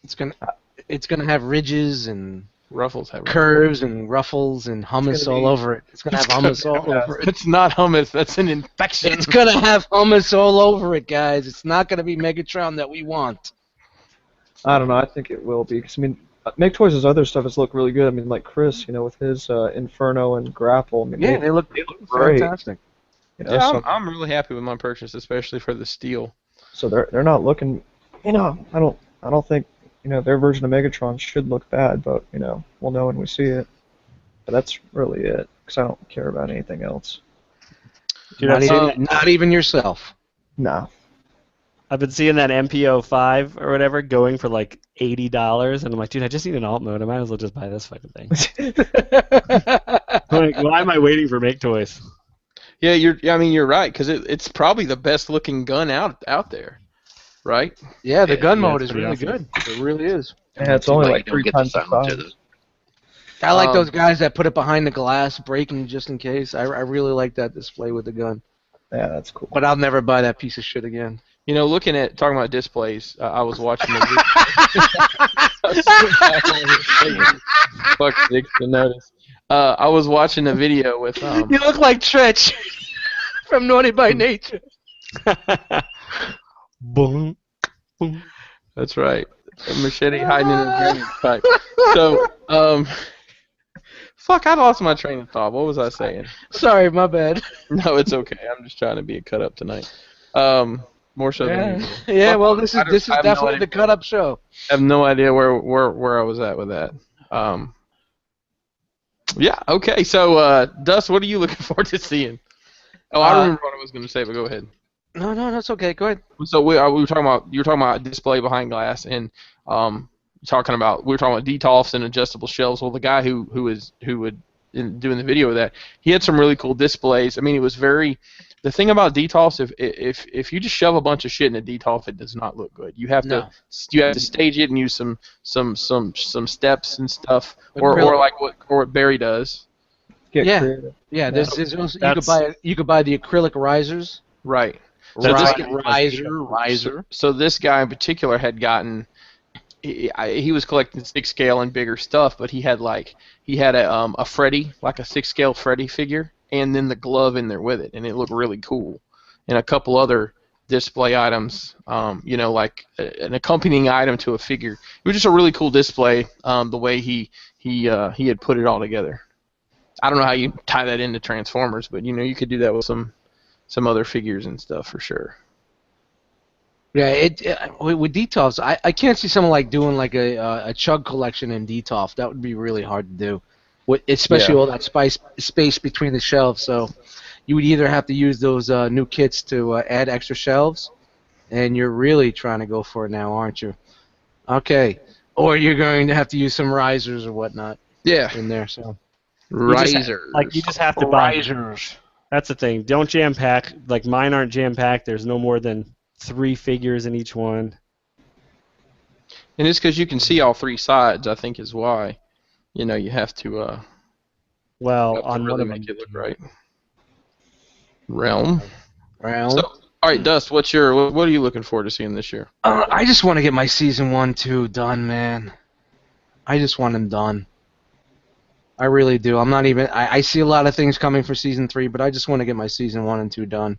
It's gonna have ridges and ruffles, have curves and ruffles and hummus all over it. It's gonna have hummus all over it. It's not hummus. That's an infection. It's gonna have hummus all over it, guys. It's not gonna be Megatron that we want. I don't know. I think it will be, because I mean, Make Toys' other stuff has looked really good. I mean, like Chris, with his Inferno and Grapple. I mean, they look great. Fantastic. I'm really happy with my purchase, especially for the steel. So they're not looking. I don't think their version of Megatron should look bad, but we'll know when we see it. But that's really it, because I don't care about anything else. Not even yourself. No. I've been seeing that MPO5 or whatever going for like $80, and I'm like, dude, I just need an alt mode. I might as well just buy this fucking thing. Like, why am I waiting for Make Toys? Yeah, you're right, because it's probably the best looking gun out there, right? Yeah, the gun mode is really good. It really is. Yeah, it's only like 3 times the size. I like those guys that put it behind the glass, breaking just in case. I really like that display with the gun. Yeah, that's cool. But I'll never buy that piece of shit again. Talking about displays, I was watching the Fuck six to notice. I was watching a video with. You look like Tretch from Naughty by Nature. Boom. Boom. That's right. A machete hiding in a drainage pipe. So, fuck, I lost my train of thought. What was I saying? Sorry, my bad. No, it's okay. I'm just trying to be a cut up tonight. More so than usual. Yeah, well, this is definitely the cut up show. I have no idea where I was at with that. Yeah, okay. So, Dust, what are you looking forward to seeing? Oh, I remember what I was going to say, but go ahead. No, that's okay. Go ahead. So you were talking about display behind glass, and we were talking about DTOFs and adjustable shelves. Well, the guy who would in doing the video of that. He had some really cool displays. I mean, it was very. The thing about DTOF, if you just shove a bunch of shit in a DTOF, it does not look good. You have to stage it and use some steps and stuff, or like what Barry does. Get creative. Yeah. There's also, you could buy the acrylic risers. Right. So riser. So this guy in particular had gotten. He was collecting 6-scale and bigger stuff, but he had a Freddy, like a 6-scale Freddy figure, and then the glove in there with it, and it looked really cool. And a couple other display items, like an accompanying item to a figure. It was just a really cool display, the way he had put it all together. I don't know how you tie that into Transformers, but you could do that with some other figures and stuff for sure. Yeah, with DTOFs, I can't see someone like doing like a chug collection in DTOF. That would be really hard to do, especially all that space between the shelves. So you would either have to use those new kits to add extra shelves, and you're really trying to go for it now, aren't you? Okay, or you're going to have to use some risers or whatnot. Yeah, in there. So risers, you just have to buy risers. That's the thing. Don't jam pack. Like mine aren't jam packed. There's no more than 3 figures in each one. And it's because you can see all 3 sides, I think, is why. You have to. On really one of make them, it look right. Realm. So, all right, Dust. What are you looking forward to seeing this year? I just want to get my season 1, 2 done, man. I just want them done. I really do. I'm not even. I see a lot of things coming for season 3, but I just want to get my season 1 and 2 done.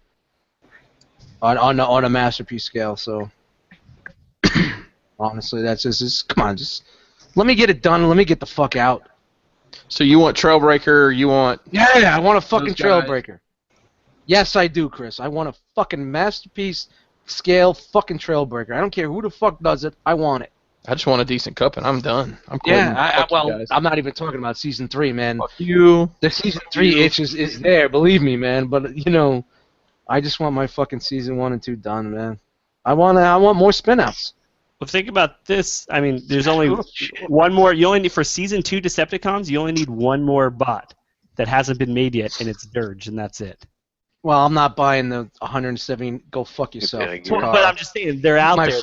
On a masterpiece scale, so honestly, that's just come on, just let me get it done. Let me get the fuck out. So you want Trailbreaker? You want? Yeah, I want a fucking Trailbreaker. Yes, I do, Chris. I want a fucking masterpiece scale fucking Trailbreaker. I don't care who the fuck does it. I want it. I just want a decent cup, and I'm done. I'm I'm not even talking about season 3, man. Fuck you. The season 3 itch is there, believe me, man. But I just want my fucking season 1 and 2 done, man. I want more spin-outs. Well, think about this. I mean, there's only one more. You only need for season 2 Decepticons. You only need one more bot that hasn't been made yet, and it's Dirge, and that's it. Well, I'm not buying the 170. Go fuck yourself. But I'm just saying they're out there.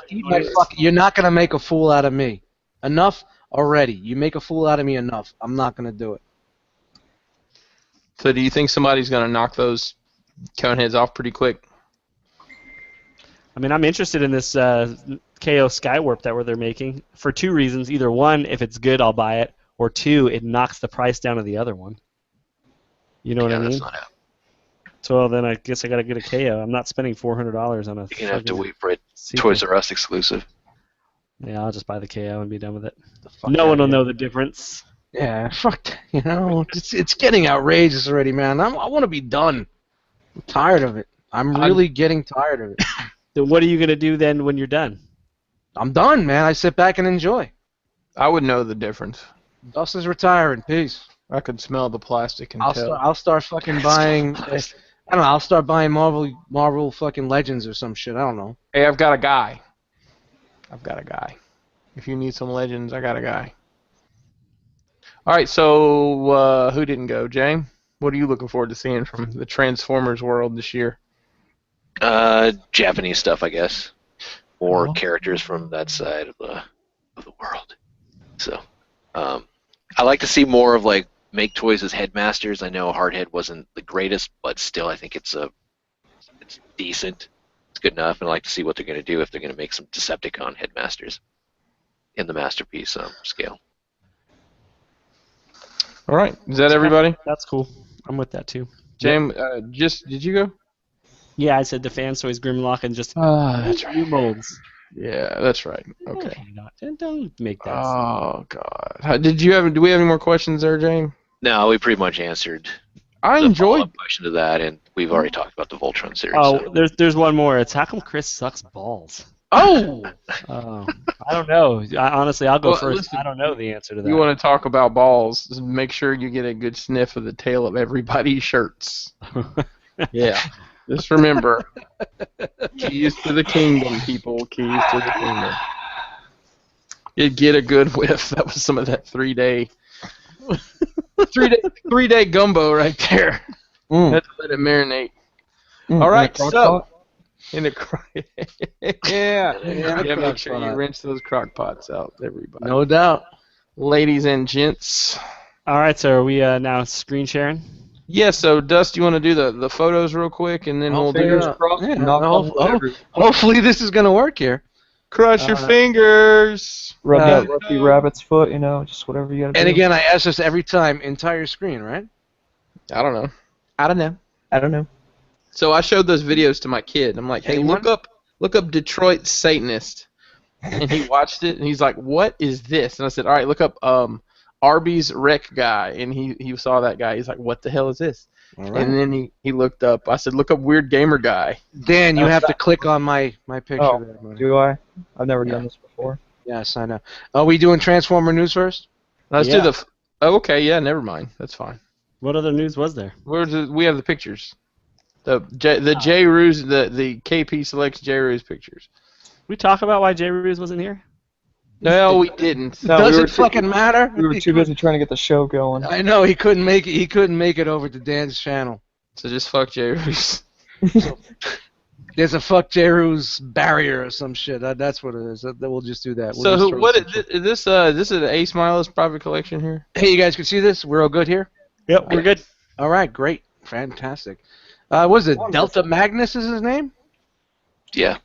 You're not gonna make a fool out of me. Enough already. You make a fool out of me enough. I'm not gonna do it. So, do you think somebody's gonna knock those Coneheads off pretty quick? I mean, I'm interested in this KO Skywarp that they're making for 2 reasons. Either 1, if it's good, I'll buy it, or 2, it knocks the price down of the other one. You know what I mean? That's not it. So then I guess I got to get a KO. I'm not spending $400 on a. You're gonna have to wait for it. Toys R Us exclusive. Yeah, I'll just buy the KO and be done with it. No one will know the difference. Yeah, fuck. It's getting outrageous already, man. I want to be done. I'm tired of it. I'm really getting tired of it. Then what are you gonna do then when you're done? I'm done, man. I sit back and enjoy. I would know the difference. Dust is retiring. Peace. I could smell the plastic and tell. I'll start fucking buying. I don't know. I'll start buying Marvel fucking Legends or some shit. I don't know. Hey, I've got a guy. If you need some Legends, I got a guy. All right, so who didn't go? James, what are you looking forward to seeing from the Transformers world this year? Japanese stuff, I guess, or characters from that side of the world. So, I like to see more of like make toys as headmasters. I know Hardhead wasn't the greatest, but still, I think it's decent. It's good enough, and I like to see what they're going to do if they're going to make some Decepticon headmasters in the masterpiece scale. All right, is that everybody? That's cool. I'm with that too. James, did you go? Yeah, I said the Fan Toys Grimlock and just that's right. new molds. Yeah, that's right. Okay. Don't make that. Oh God. Do we have any more questions there, James? No, we pretty much answered. I enjoyed the question to that, and we've already talked about the Voltron series. Oh, so. There's one more. It's how come Chris sucks balls? Oh. I don't know. Honestly, I'll go first. Listen, I don't know the answer to that. You want to talk about balls? Just make sure you get a good sniff of the tail of everybody's shirts. Yeah. Just remember, keys to the kingdom, people. Keys to the kingdom. You'd get a good whiff. That was some of that 3-day 3-day gumbo right there. Had to let it marinate. All right, so in the crock. Make sure you rinse those crock pots out, everybody. No doubt. Ladies and gents. All right, so are we now screen sharing? Yeah, so Dust, you want to do the photos real quick, and then we'll do hopefully this is going to work here. Cross your fingers. Rub that lucky rabbit's foot, just whatever you got to do. And again, I ask this every time, entire screen, right? I don't know. So I showed those videos to my kid. I'm like, hey, look up Detroit Satanist. And he watched it, and he's like, what is this? And I said, all right, look up Arby's Wreck Guy. And he saw that guy. He's like, what the hell is this? Right. And then he looked up. I said, look up Weird Gamer Guy. Dan, you have to click on my picture there. Buddy. Do I? I've never done this before. Yes, I know. Are we doing Transformer news first? Let's do the... okay, yeah, never mind. That's fine. What other news was there? We have the pictures. The J-Ruse, the KP Selects J-Ruse pictures. We talk about why J-Ruse wasn't here? No, we didn't. No, Does it fucking matter? We were too busy trying to get the show going. I know, he couldn't make it. He couldn't make it over to Dan's channel. So just fuck J-Ruse. There's a fuck J-Ruse barrier or some shit. That's what it is. We'll just do that. Is this an A Smiley's private collection here? Hey, you guys can see this? We're all good here? Yep, we're good. All right, great. Fantastic. What is it? Delta Magnus is his name? Yeah.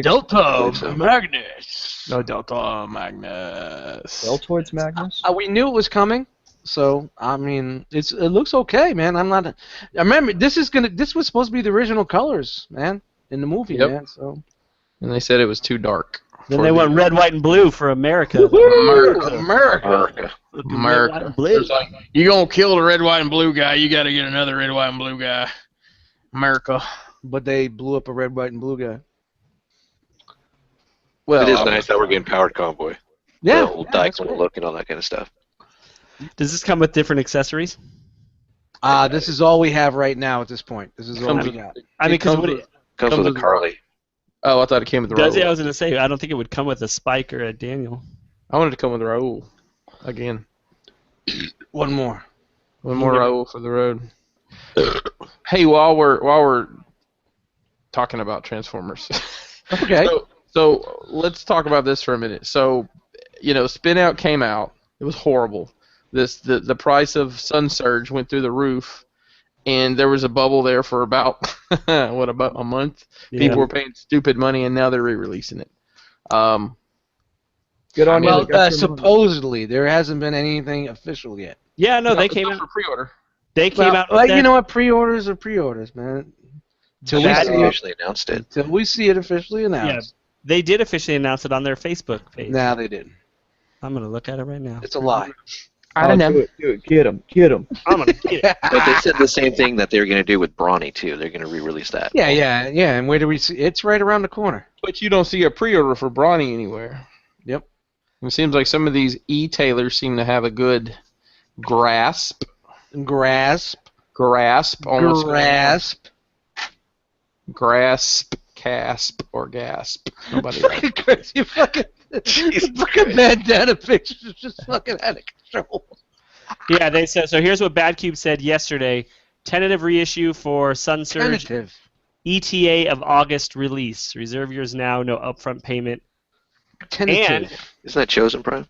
Delta Magnus. No, Delta Magnus. Deltoids Magnus? We knew it was coming, so I mean, it looks okay, man. I remember this was supposed to be the original colors, man, in the movie, man. So. And they said it was too dark. Then they went red, white, and blue for America. America. It's like, you gonna kill the red, white, and blue guy? You gotta get another red, white, and blue guy. America. But they blew up a red, white, and blue guy. Well, it is nice that we're getting powered convoy. Yeah. The old diagonal look and all that kind of stuff. Does this come with different accessories? This is all we have right now at this point. This is all we got. I mean, comes with a Carly. Oh, I thought it came with the Raoul. Raoul. I was going to say, I don't think it would come with a Spike or a Daniel. I wanted to come with a Raoul. Again. One more Raoul for the road. Hey, while we're talking about Transformers. Okay. So let's talk about this for a minute. So, Spin Out came out. It was horrible. The price of Sun Surge went through the roof, and there was a bubble there for about about a month. Yeah. People were paying stupid money, and now they're re-releasing it. Good on you. Well, supposedly there hasn't been anything official yet. Yeah, no, they came out for pre-order. They came out. Like, you know what? Pre-orders are pre-orders, man. Until we officially announced it. Until we see it officially announced. Yeah, they did officially announce it on their Facebook page. No, they didn't. I'm gonna look at it right now. It's a lie. I don't know. Do it. Get him. I'm gonna get it. But they said the same thing that they were going to do with Brawny too. They're going to re-release that. Yeah. And where do we see? It's right around the corner. But you don't see a pre-order for Brawny anywhere. Yep. It seems like some of these e-tailers seem to have a good grasp. Casp, or gasp. Nobody knows. You fucking bandana pictures just fucking out of control. Yeah, they said. So here's what Bad Cube said yesterday: tentative reissue for Sun Surge. ETA of August release. Reserve yours now. No upfront payment. Tentative. And, isn't that Chosen Prime?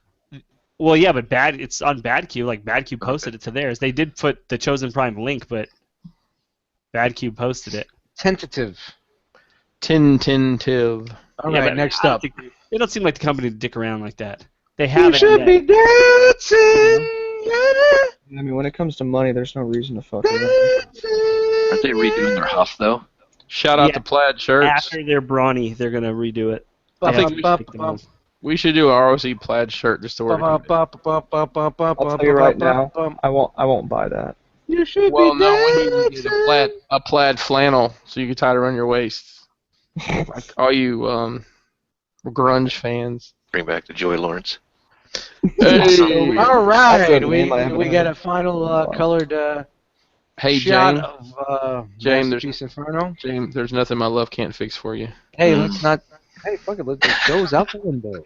Well, yeah, but it's on Bad Cube. Like Bad Cube posted it to theirs. They did put the Chosen Prime link, but Bad Cube posted it. Tentative. All right, next up. They don't seem like the company to dick around like that. They haven't. You should be dancing. I mean, when it comes to money, there's no reason to fuck around. Aren't they redoing their Huff though? Shout out to Plaid Shirts. After their Brawny, they're gonna redo it. I think we should do a ROC Plaid shirt just to work. I'll tell you right now, I won't buy that. You should be dancing. No, we need to get a plaid flannel so you can tie it around your waist. Like all you grunge fans. Bring back the Joey Lawrence. Hey. All right, we got a final colored shot of Masterpiece Inferno. James, there's nothing my love can't fix for you. Hey, let's not. Hey, fuck it, let's just goes out the window.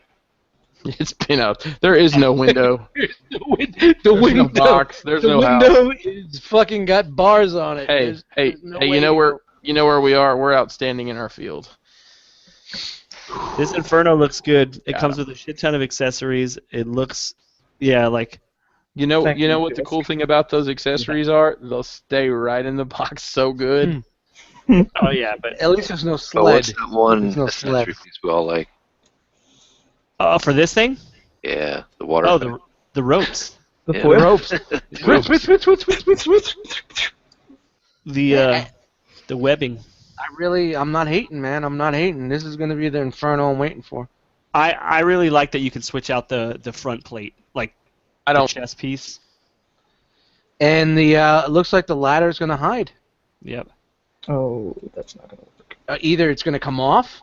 It's been out. There is no window. the There's window. no box. There's no house. The window is fucking got bars on it. Hey, There's no way you know to where we are. We're outstanding in our field. This Inferno looks good. It comes with a shit ton of accessories. It looks, like. You know what the cool thing about those accessories are? They'll stay right in the box so good. Oh yeah, but at least there's no sled. Oh, what's that one There's no accessory sled. piece we all like? for this thing? Yeah, the water. Oh, the ropes. The Yeah. foil. Ropes. The webbing. I'm not hating, man. I'm not hating. This is gonna be the Inferno I'm waiting for. I really like that you can switch out the front plate, like the chest piece. And the it looks like the ladder's gonna hide. Yep. Oh, that's not gonna work. Either it's gonna come off,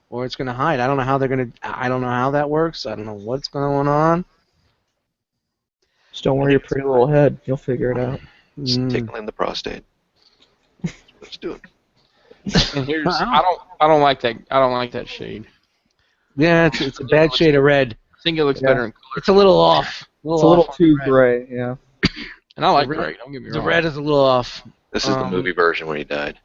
or it's gonna hide. I don't know how I don't know how that works. I don't know what's going on. Just don't worry your pretty little head. You'll figure it out. It's tickling the prostate. Let's do it. And here's I don't like that. I don't like that shade. Yeah, it's a bad shade of red. I think it looks better in color. It's a little off. It's a little off too on the red. gray, yeah. And I like The red- gray. Don't get me The wrong. red is a little off. This is the movie version when he died.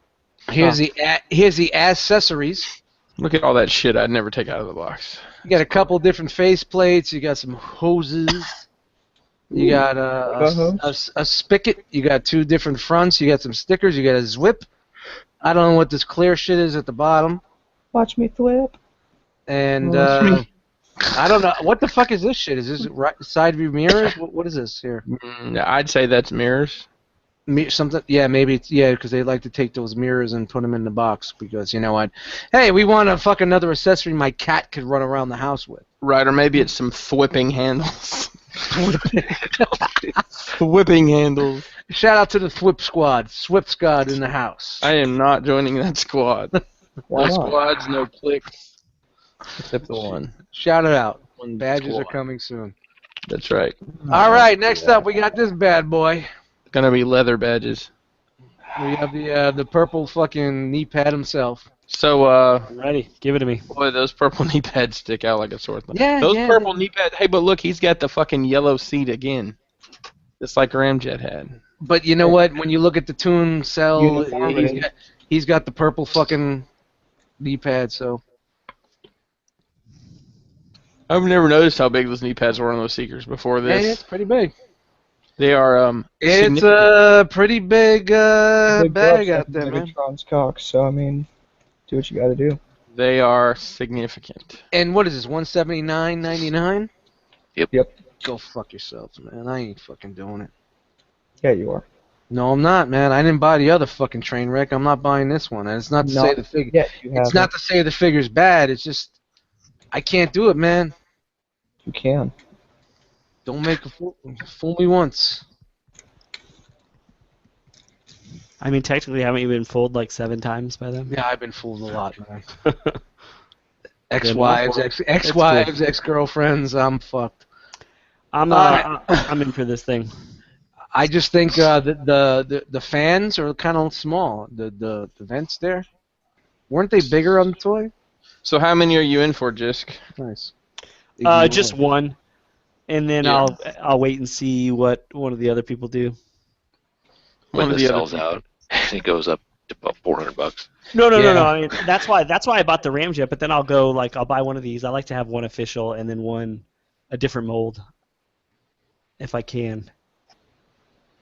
Here's the accessories. Look at all that shit I'd never take out of the box. You got a couple different face plates. You got some hoses. You got a spigot. You got two different fronts. You got some stickers. You got a zwip. I don't know what this clear shit is at the bottom. Watch me thwip. And I don't know what the fuck is this shit. Is this right side view mirrors? What is this here? I'd say that's mirrors. Something? Yeah, maybe it's because they like to take those mirrors and put them in the box because you know what? Hey, we want a fuck another accessory my cat could run around the house with. Right, or maybe it's some thwipping handles. Thwipping handles. Shout out to the Thwip Squad. Swip Squad in the house. I am not joining that squad. Why No not? squads, no clicks. Except the one. Shout it out. One Badges are squad. coming soon. That's right. All right, next up we got this bad boy. Gonna be leather badges. We have the purple fucking knee pad himself. So, Ready? Give it to me. boy, those purple knee pads stick out like a sore thumb. Yeah, Those yeah. purple knee pads. Hey, but look, he's got the fucking yellow seat again. Just like Ramjet had. But you know what? When you look at the tune cell, Uniformity. he's got the purple fucking knee pad. So I've never noticed how big those knee pads were on those Seekers before yeah, this. it's pretty big. They are It's significant. a pretty big Big bag gloves out there, like man. Megatron's cock, so I mean, do what you gotta do. They are significant. And what is this? $179.99? Yep. Go fuck yourself, man. I ain't fucking doing it. Yeah, you are. No, I'm not, man. I didn't buy the other fucking train wreck. I'm not buying this one. And it's not to say the figure. Yeah, you have. It's not to say the figure's bad. It's just I can't do it, man. You can. Don't make a fool me once. I mean, technically, haven't you been fooled like 7 times by them? Yeah, I've been fooled a lot, man. Good Ex-wives, ex-wives, ex-girlfriends. I'm fucked. I'm in for this thing. I just think the fans are kind of small. The vents there, weren't they bigger on the toy? So how many are you in for, Jisk? Nice. Just one, and then Yeah. I'll wait and see what one of the other people do. When One of this the other sells out, it goes up to about $400. No. Yeah. I mean, that's why I bought the Ramjet. But then I'll buy one of these. I like to have one official and then a different mold, if I can.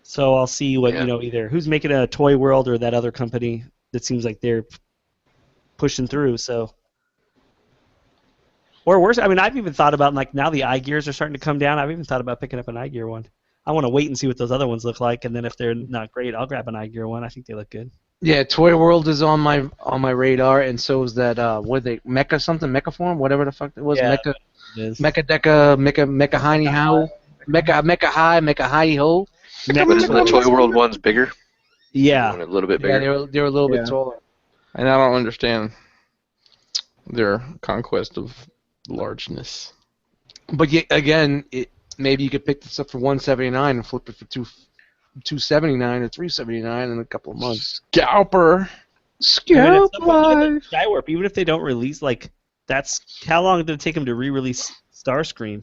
So I'll see what either who's making a Toy World or that other company that seems like they're pushing through. So. Or worse, I mean, I've even thought about now the eye gears are starting to come down. I've even thought about picking up an eye gear one. I want to wait and see what those other ones look like, and then if they're not great, I'll grab an eye gear one. I think they look good. Yeah, Toy World is on my radar, and so is that Mecha something, Mecha Form, whatever the fuck it was, Yeah, Mecha, it is. Mecha Deca, Mecha Heiny How, Mecha High, Mecha High Ho. Isn't the Toy World one's bigger? Yeah. A little bit Yeah, bigger. they're a little Yeah. bit taller. And I don't understand their conquest of largeness. But again, maybe you could pick this up for $179 and flip it for $279 or $379 in a couple of months. Scalper. I mean, Skywarp, even if they don't release, that's how long did it take them to re-release Starscream.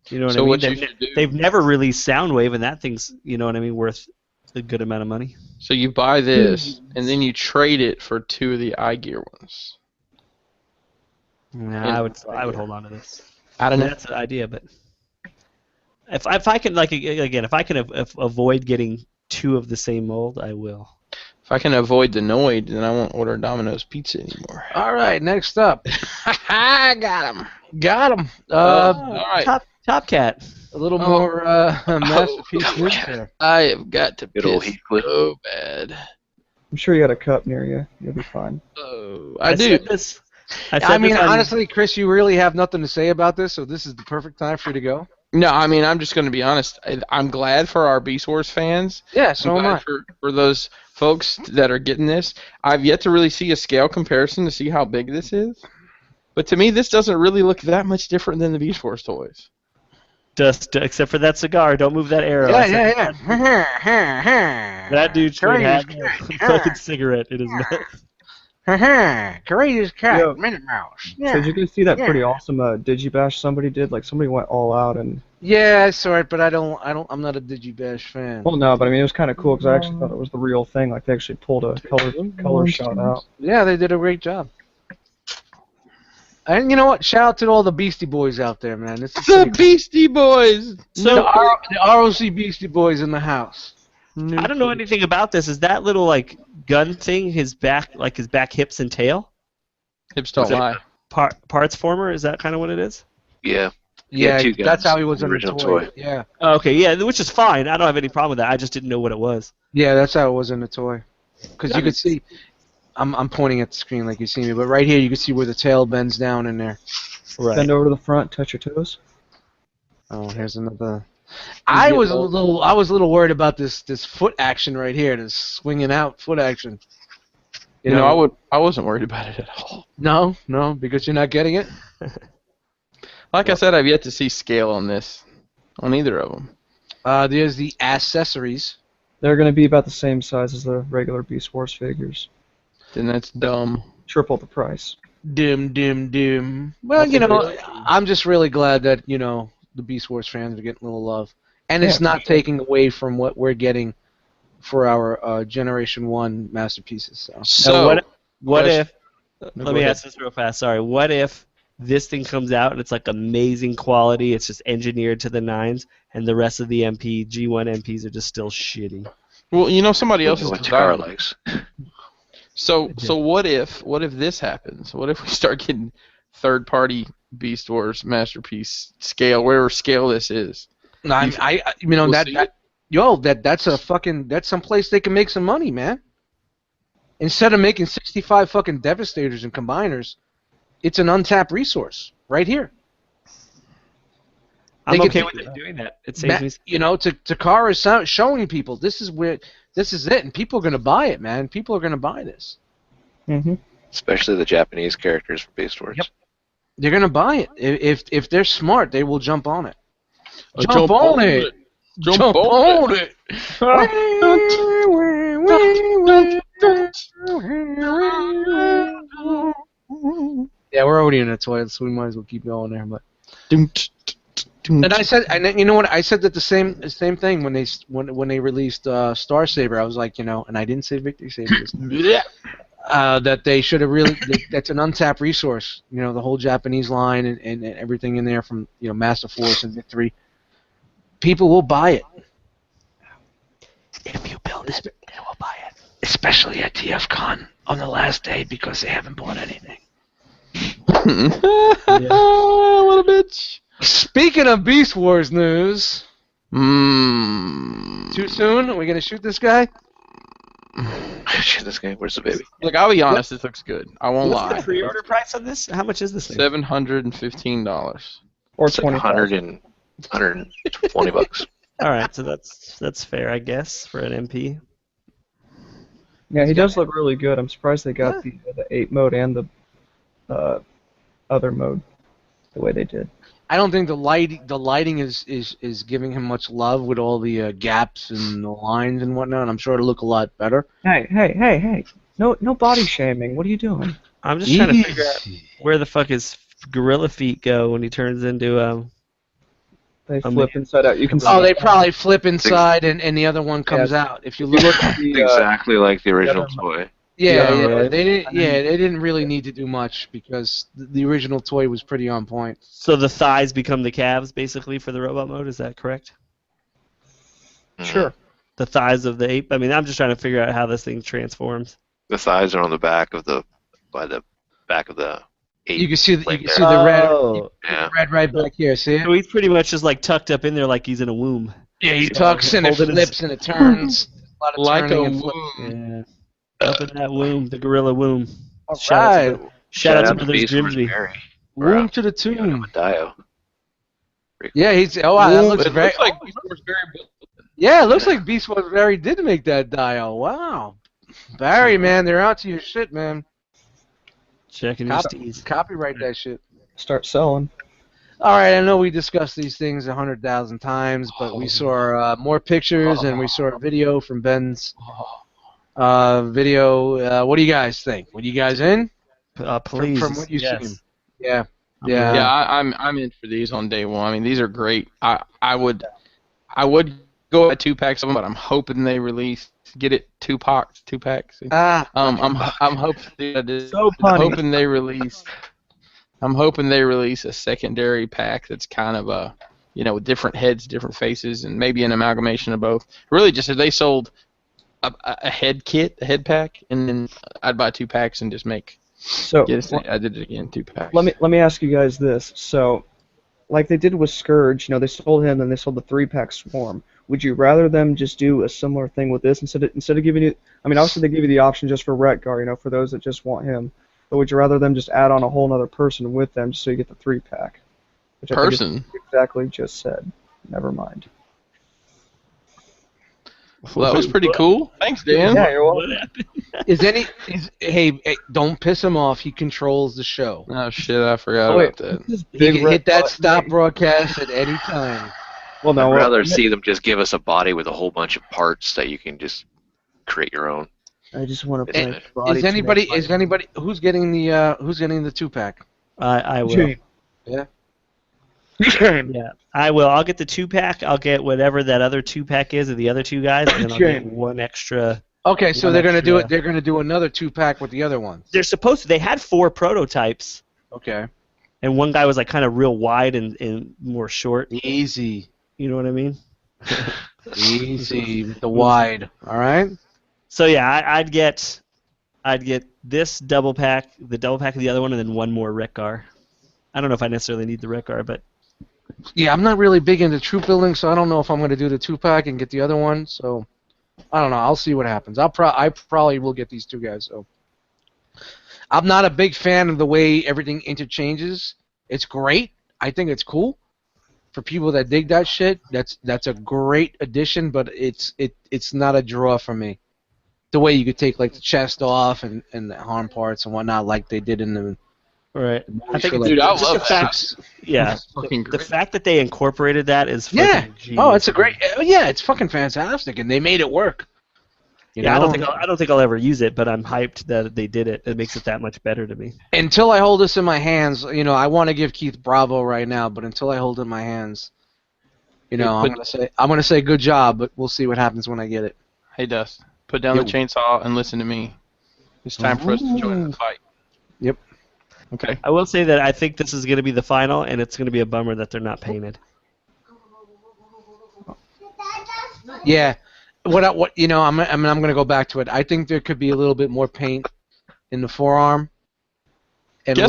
You know what So I mean? what you should do- They've never released Soundwave, and that thing's, you know what I mean, worth a good amount of money. So you buy this, and then you trade it for 2 of the iGear ones. Nah, I would hold on to this. I don't know. That's an idea, but if I can, like, again, if I can avoid getting 2 of the same mold, I will. If I can avoid the Noid, then I won't order Domino's pizza anymore. All right, next up. I got him. All right. Top Cat. A little more masterpiece news there. I have got to Good old piss Heathcliff. so bad. I'm sure you got a cup near you. You'll be fine. Oh, I do. I mean, honestly, Chris, you really have nothing to say about this, so this is the perfect time for you to go. No, I mean, I'm just going to be honest. I'm glad for our Beast Wars fans. Yeah, so am I. For those folks that are getting this. I've yet to really see a scale comparison to see how big this is. But to me, this doesn't really look that much different than the Beast Wars toys. Just except for that cigar. Don't move that arrow. Yeah. That dude should have a fucking cigarette in his mouth. Courageous cat, Yo. Minute Mouse. So did you guys see that pretty awesome Digibash somebody did? Like somebody went all out and. Yeah, I saw it, but I'm not a Digibash fan. Well, no, but I mean it was kind of cool because I actually thought it was the real thing. Like they actually pulled a color shot out. Yeah, they did a great job. And you know what? Shout out to all the Beastie Boys out there, man. This is The Beastie Boys! the ROC Beastie Boys in the house. I don't know anything about this. Is that little like gun thing his back hips and tail? Hips don't lie. Parts former? Is that kind of what it is? Yeah. Yeah, two guns. that's how he was in the Original toy. toy. Yeah. Okay, yeah, which is fine. I don't have any problem with that. I just didn't know what it was. Yeah, that's how it was in the toy. Because you could see, I'm pointing at the screen like you see me, but right here you can see where the tail bends down in there. Right. Bend over to the front, touch your toes. Oh, here's another. I was a little worried about this foot action right here, this swinging out foot action. You know, I wasn't worried about it at all. No, because you're not getting it. Like I said, I've yet to see scale on this, on either of them. There's the accessories. They're going to be about the same size as the regular Beast Wars figures. Then that's dumb. Triple the price. Dim. Well, you know, I'm just really glad that, you know, the Beast Wars fans are getting a little love. And it's not taking away from what we're getting for our Generation 1 masterpieces. So, what if... Let me ask this real fast, sorry. What if this thing comes out and it's like amazing quality, it's just engineered to the nines, and the rest of the G1 MPs are just still shitty? Well, you know, somebody else is What Takara likes. So what if this happens? What if we start getting third-party Beast Wars masterpiece scale, wherever scale this is? No, that's some place they can make some money, man. Instead of making 65 fucking Devastators and Combiners, it's an untapped resource right here. I'm okay with it doing that. It saves me. You know, Takara is showing people this is it, and people are gonna buy it, man. People are gonna buy this. Mm-hmm. Especially the Japanese characters for Beast Wars. Yep. They're gonna buy it. If they're smart, they will jump on it. Jump on it. Jump on it. Yeah, we're already in a toilet, so we might as well keep going there. But and I said, and you know what? I said that the same thing when they released Star Saber. I was like, you know, and I didn't say Victory Saber. That they should have really. That's an untapped resource. You know, the whole Japanese line and everything in there from Master Force and Victory. People will buy it. If you build it, they will buy it. Especially at TFCon on the last day because they haven't bought anything. What a bitch. Speaking of Beast Wars news. Too Too soon? Are we going to shoot this guy? Shit, this game. Where's the baby? Look, I'll be honest, this looks good. I won't lie. What's the pre-order price on this? How much is this thing? $715. Or It's like 20. $120. All right, so that's fair, I guess, for an MP. Yeah, he does look really good. I'm surprised they got the 8 mode and the other mode the way they did. I don't think the lighting is giving him much love with all the gaps and the lines and whatnot. I'm sure it'll look a lot better. Hey. No body shaming. What are you doing? I'm just trying to figure out where the fuck his gorilla feet go when he turns into They flip inside out. You can see. Oh, they probably flip inside and the other one comes out. If you look at the exactly like the original toy. Yeah, they didn't really need to do much because the original toy was pretty on point. So the thighs become the calves, basically, for the robot mode. Is that correct? Sure. The thighs of the ape. I mean, I'm just trying to figure out how this thing transforms. The thighs are on the back of the ape. You can see the red right back here. See it? So he's pretty much just like tucked up in there, like he's in a womb. Yeah, he tucks and it flips and it turns. A lot of like turning a and womb. Yeah. Up in that womb, the gorilla womb. All Shout out to the Brothers Beast Grimsby. Mary. Womb to the tomb. Dio. Yeah, he's. Oh wow, that looks It very. looks like Beast Wars Barry built it. Yeah, it looks like Beast Wars Barry did make that dial. Wow, Barry, man, they're out to your shit, man. Checking his teeth. Copyright that shit. Start selling. All right, I know we discussed these things 100,000 times, but we saw more pictures and we saw a video from Ben's video. What do you guys think? Were you guys in? Please. From what you've seen. Yeah. Yeah, I'm in for these on day one. I mean, these are great. I would go at 2-packs of them, but I'm hoping they get it 2-packs. I'm hoping So funny. I'm hoping they release a secondary pack that's kind of a, with different heads, different faces, and maybe an amalgamation of both. Really, just if they sold a head kit, a head pack, and then I'd buy 2-packs and just make. So I did it again, 2-packs. let me ask you guys this. So, like they did with Scourge, they sold him, and they sold the 3-pack Swarm. Would you rather them just do a similar thing with this instead of giving you? I mean, obviously they give you the option just for Retgar, for those that just want him. But would you rather them just add on a whole other person with them just so you get the 3-pack? Which I think is exactly just said. Never mind. Well, that was pretty cool. Thanks, Dan. Yeah, you're welcome. Hey, don't piss him off. He controls the show. Oh shit, I forgot about that. He can hit that stop broadcast at any time. Well, no, I'd rather see them just give us a body with a whole bunch of parts that you can just create your own. I just want to play. Is anybody who's getting the 2-pack? I will. Jane. Yeah. Yeah, I will. I'll get the 2-pack. I'll get whatever that other 2-pack is of the other two guys, and then I'll get one extra. Okay, so they're gonna do it. They're gonna do another 2-pack with the other ones. They're supposed to. They had 4 prototypes. Okay. And one guy was like kind of real wide and more short. Easy. You know what I mean? Easy with the wide. All right. So yeah, I'd get this double pack, the double pack of the other one, and then one more Retgar. I don't know if I necessarily need the Retgar, but yeah, I'm not really big into troop building, so I don't know if I'm going to do the 2-pack and get the other one. So I don't know. I'll see what happens. I probably will get these 2 guys. So I'm not a big fan of the way everything interchanges. It's great. I think it's cool for people that dig that shit. That's a great addition, but it's not a draw for me. The way you could take like the chest off and the arm parts and whatnot, like they did in the. Right. I think, dude, I love that. Yeah. The fact that they incorporated that is fucking genius. Oh, it's a great. Yeah, it's fucking fantastic, and they made it work. I don't think I'll ever use it, but I'm hyped that they did it. It makes it that much better to me. Until I hold this in my hands, I want to give Keith bravo right now, but until I hold it in my hands, I'm gonna say good job, but we'll see what happens when I get it. Hey, Dust, put down the chainsaw and listen to me. It's time for us to join the fight. Yep. Okay. I will say that I think this is going to be the final, and it's going to be a bummer that they're not painted. Yeah. I'm going to go back to it. I think there could be a little bit more paint in the forearm, and a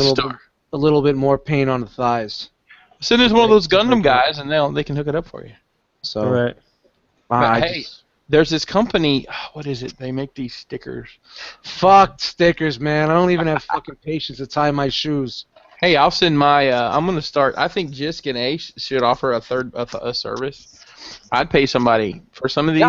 little bit more paint on the thighs. Send it to one of those Gundam guys, and they can hook it up for you. So. Right. But there's this company. What is it? They make these stickers. Fuck stickers, man. I don't even have fucking patience to tie my shoes. Hey, I'll send my. I'm gonna start. I think Jisk and Ace should offer a service. I'd pay somebody for some of these.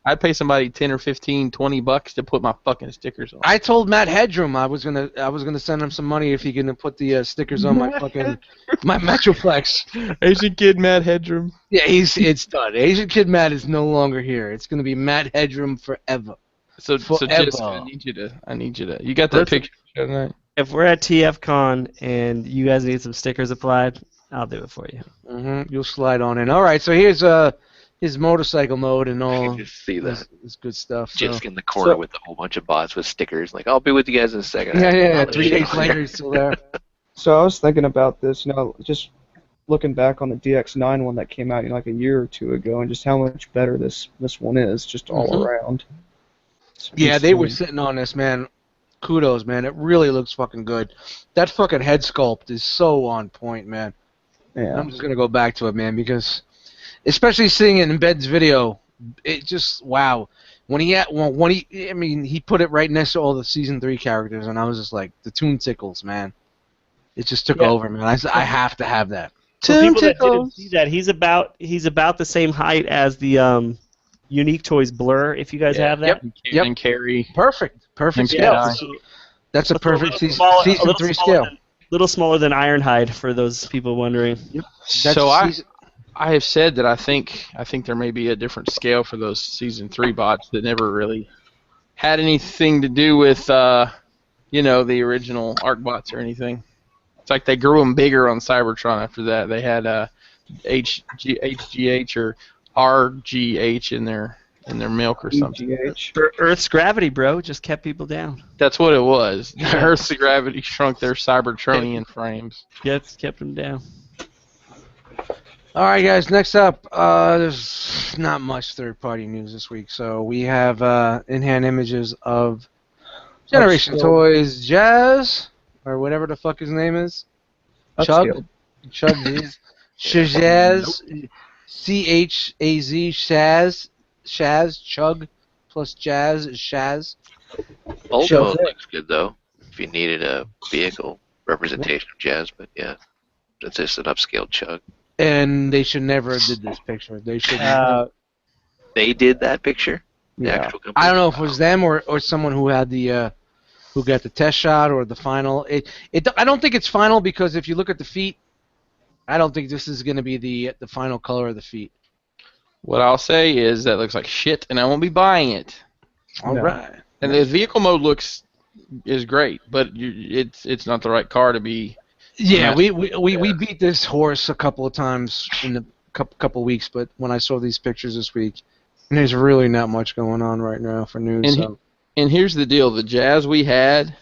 I'd pay somebody $10 or $15, $20 to put my fucking stickers on. I told Matt Headroom I was gonna send him some money if he can put the stickers on my fucking my Metroplex. Asian Kid Matt Headroom. Yeah, it's done. Asian Kid Matt is no longer here. It's gonna be Matt Headroom forever. So Jisk, I need you to. You got that picture tonight? If we're at TFCon and you guys need some stickers applied, I'll do it for you. You'll slide on in. All right, so here's his motorcycle mode and all. I can just see that. This good stuff. Just in the corner with a whole bunch of bots with stickers. Like, I'll be with you guys in a second. Yeah. 3 days later, he's still there. So I was thinking about this, just looking back on the DX9 one that came out, like a year or two ago, and just how much better this one is, just all around. Yeah, they were sitting on this, man. Kudos, man. It really looks fucking good. That fucking head sculpt is so on point, man. Yeah. I'm just gonna go back to it, man, because especially seeing it in Ben's video, it just wow. He put it right next to all the season 3 characters, and I was just like, the tune tickles, man. It just took over, man. I have to have that. For people that didn't see that, he's about the same height as the Unique Toys Blur. If you guys have that, Yep. And Carry. Perfect scale. That's a perfect season 3 scale. A little smaller than Ironhide, for those people wondering. Yep. So I have said that I think there may be a different scale for those season 3 bots that never really had anything to do with the original ARC bots or anything. It's like they grew them bigger on Cybertron after that. They had HGH or RGH in their milk or something. Earth's gravity, bro, just kept people down. That's what it was. Earth's gravity shrunk their Cybertronian frames. Kept them down. All right, guys. Next up, there's not much third-party news this week, so we have in-hand images of Generation Toys Jazz, or whatever the fuck his name is. Chug is Shaz, CHAZ, Shaz, Chug, plus Jazz is Shaz. Old mode looks good though. If you needed a vehicle representation of Jazz, but yeah, it's just an upscaled Chug. And they should never have did this picture. They should. They did that picture. The actual company? I don't know if it was them or someone who had the who got the test shot or the final. I don't think it's final because if you look at the feet, I don't think this is going to be the final color of the feet. What I'll say is that looks like shit, and I won't be buying it. All right. And the vehicle mode is great, but it's not the right car to be. Yeah, we beat this horse a couple of times in the couple weeks, but when I saw these pictures this week, there's really not much going on right now for news. And here's the deal: the Jazz we had,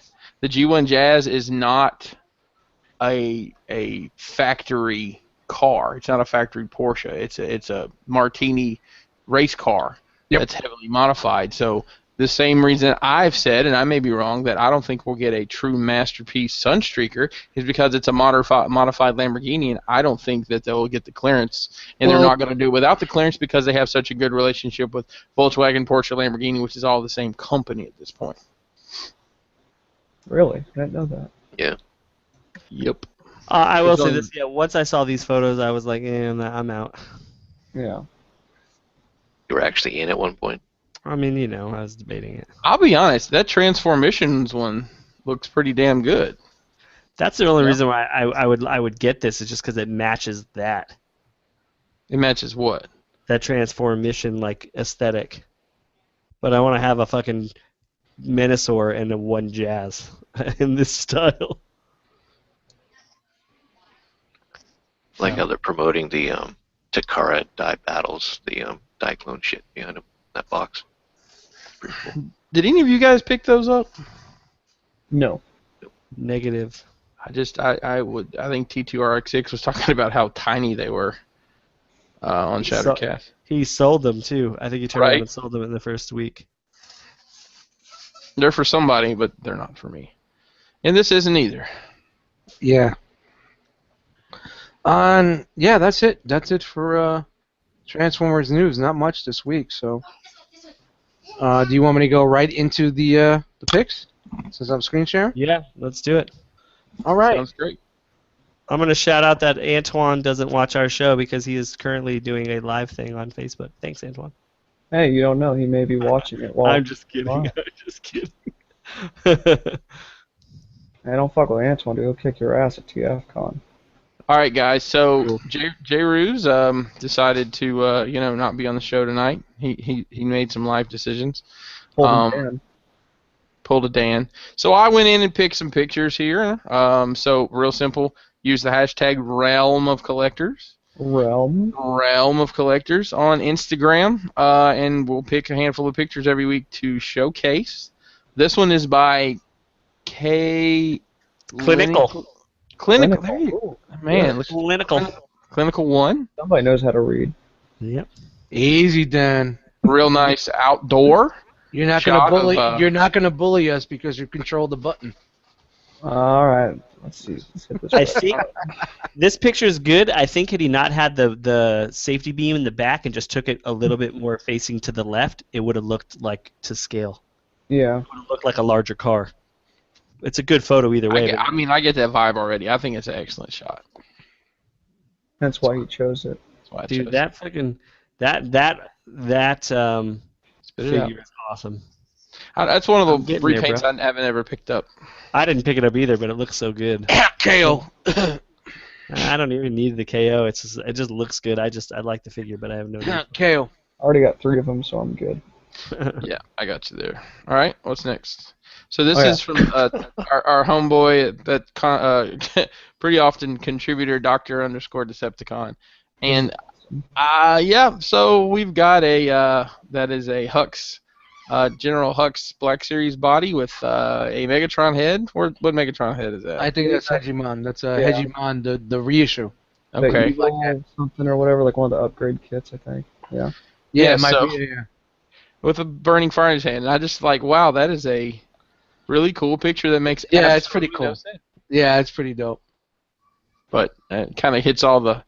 the G1 Jazz, is not a factory car. It's not a factory Porsche. It's a Martini race car that's heavily modified. So the same reason I've said, and I may be wrong, that I don't think we'll get a true masterpiece Sunstreaker is because it's a modified Lamborghini, and I don't think that they'll get the clearance, and they're not going to do it without the clearance because they have such a good relationship with Volkswagen, Porsche, Lamborghini, which is all the same company at this point. Really? I didn't know that. Yeah. Yep. I will say this. Yeah, once I saw these photos, I was like, I'm out. Yeah. You were actually in at one point. I mean, I was debating it. I'll be honest, that Transformations one looks pretty damn good. That's the only reason why I would get this, is just because it matches that. It matches what? That Transformation aesthetic. But I want to have a fucking Menasor and a one Jazz in this style. Like how they're promoting the Takara die battles, the Diaclone shit behind them, that box. Pretty cool. Did any of you guys pick those up? No. Negative. I think T2RX6 was talking about how tiny they were on Shattercast. He sold them too. I think he turned around and sold them in the first week. They're for somebody, but they're not for me. And this isn't either. Yeah. Yeah, that's it. That's it for Transformers news. Not much this week. So, do you want me to go right into the picks since I'm screen sharing? Yeah, let's do it. All right. Sounds great. I'm going to shout out that Antoine doesn't watch our show because he is currently doing a live thing on Facebook. Thanks, Antoine. Hey, you don't know. He may be watching it. I'm just kidding. I'm just kidding. Hey, don't fuck with Antoine, dude. He'll kick your ass at TFCon. All right, guys. So Jay Ruse decided to not be on the show tonight. He made some life decisions. Pulled pulled a Dan. So I went in and picked some pictures here. So real simple. Use the hashtag Realm of Collectors. Realm of Collectors on Instagram, and we'll pick a handful of pictures every week to showcase. This one is by K. Clinical. There you go. Man, Clinical. Clinical 1. Somebody knows how to read. Yep. Easy, Dan. Real nice outdoor. You're not gonna bully. You're not gonna bully us because you control the button. All right. Let's see. Let's hit this. I think this picture is good. I think had he not had the safety beam in the back and just took it a little bit more facing to the left, it would have looked like to scale. Yeah. It would have looked like a larger car. It's a good photo either way. I get that vibe already. I think it's an excellent shot. That's why he chose it. Dude, that fucking that figure is awesome. That's one of the repaints I haven't ever picked up. I didn't pick it up either, but it looks so good. KO. I don't even need the KO. It just looks good. I like the figure, but I have no need. KO. I already got 3 of them, so I'm good. Yeah, I got you there. All right, what's next? So this is from our homeboy that pretty often contributor Dr_Decepticon, and so we've got that is a Hux. General Hux Black Series body with a Megatron head. What Megatron head is that? I think that's Hegimon. That's Hegimon, the reissue. Okay. Like something or whatever, like one of the upgrade kits, I think. Yeah. Yeah, it might be. Yeah. With a burning fire in his hand, and I just like, wow, that is a really cool picture that makes. Yeah, it's pretty cool. Yeah, it's pretty dope. But it kind of hits all the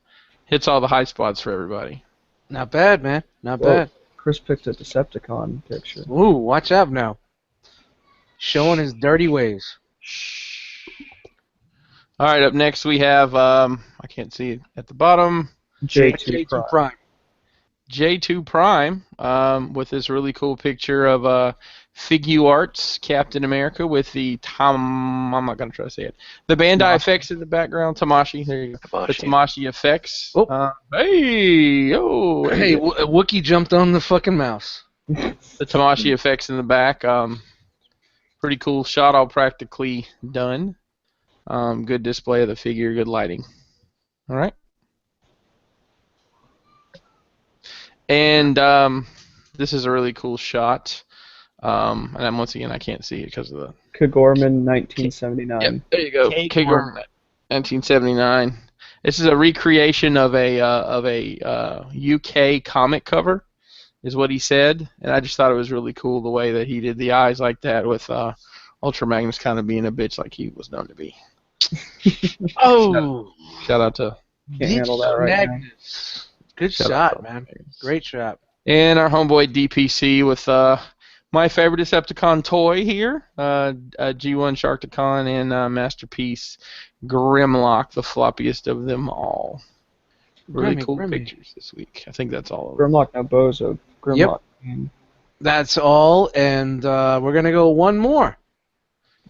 high spots for everybody. Not bad, man. Not bad. Chris picked a Decepticon picture. Ooh, watch out now. Showing his dirty ways. All right, up next we have, I can't see it at the bottom. J2 Prime. J2 Prime, with this really cool picture of Figuarts Captain America with the I'm not going to try to say it. The Bandai effects in the background. Tamashi, there you go. The Tamashi effects. Oh. Hey, Wookie jumped on the fucking mouse. The Tamashi effects in the back. Pretty cool shot, all practically done. Good display of the figure, good lighting. All right. And this is a really cool shot. And once again, I can't see it because of the... Kagorman, 1979. Yep, there you go. Kagorman, 1979. This is a recreation of a UK comic cover, is what he said. And I just thought it was really cool the way that he did the eyes like that with Ultra Magnus kind of being a bitch like he was known to be. Oh! Shout out to... Can't handle that right now. Good shot, man. Great shot. And our homeboy DPC with my favorite Decepticon toy here, G1 Sharkticon and Masterpiece Grimlock, the floppiest of them all. Really cool pictures this week. I think that's all of them. Grimlock, now Bozo. Grimlock. Yep. That's all, and we're going to go one more.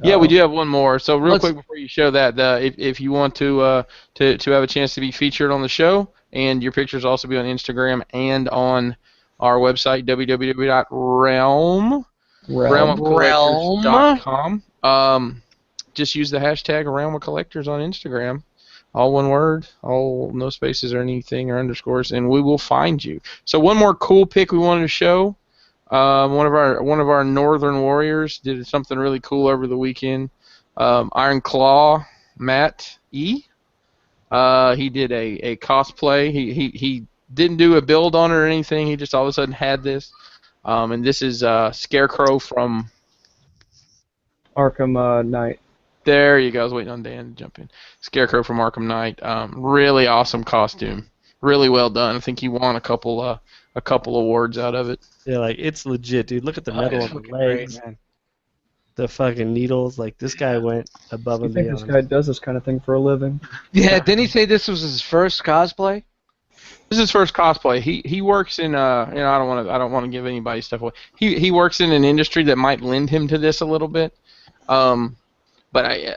Yeah, we do have one more. So real quick before you show that, if you want to have a chance to be featured on the show, and your pictures also be on Instagram and on our website, realmofcollectors.com. Just use the hashtag Realm of Collectors on Instagram. All one word, all no spaces or anything or underscores, and we will find you. So one more cool pic we wanted to show. One of our Northern Warriors did something really cool over the weekend. Iron Claw Matt E. He did a cosplay. He didn't do a build on it or anything. He just all of a sudden had this. And this is Scarecrow from Arkham Knight. There you go. I was waiting on Dan to jump in. Scarecrow from Arkham Knight. Really awesome costume. Really well done. I think he won a couple awards out of it. Yeah, like it's legit, dude. Look at the metal on the legs. Great, man. The fucking needles. Like this guy went above and I think beyond. this guy does this kind of thing for a living. Yeah, didn't he say this was his first cosplay? This is his first cosplay. He works in I don't want to give anybody stuff away. He works in an industry that might lend him to this a little bit. But I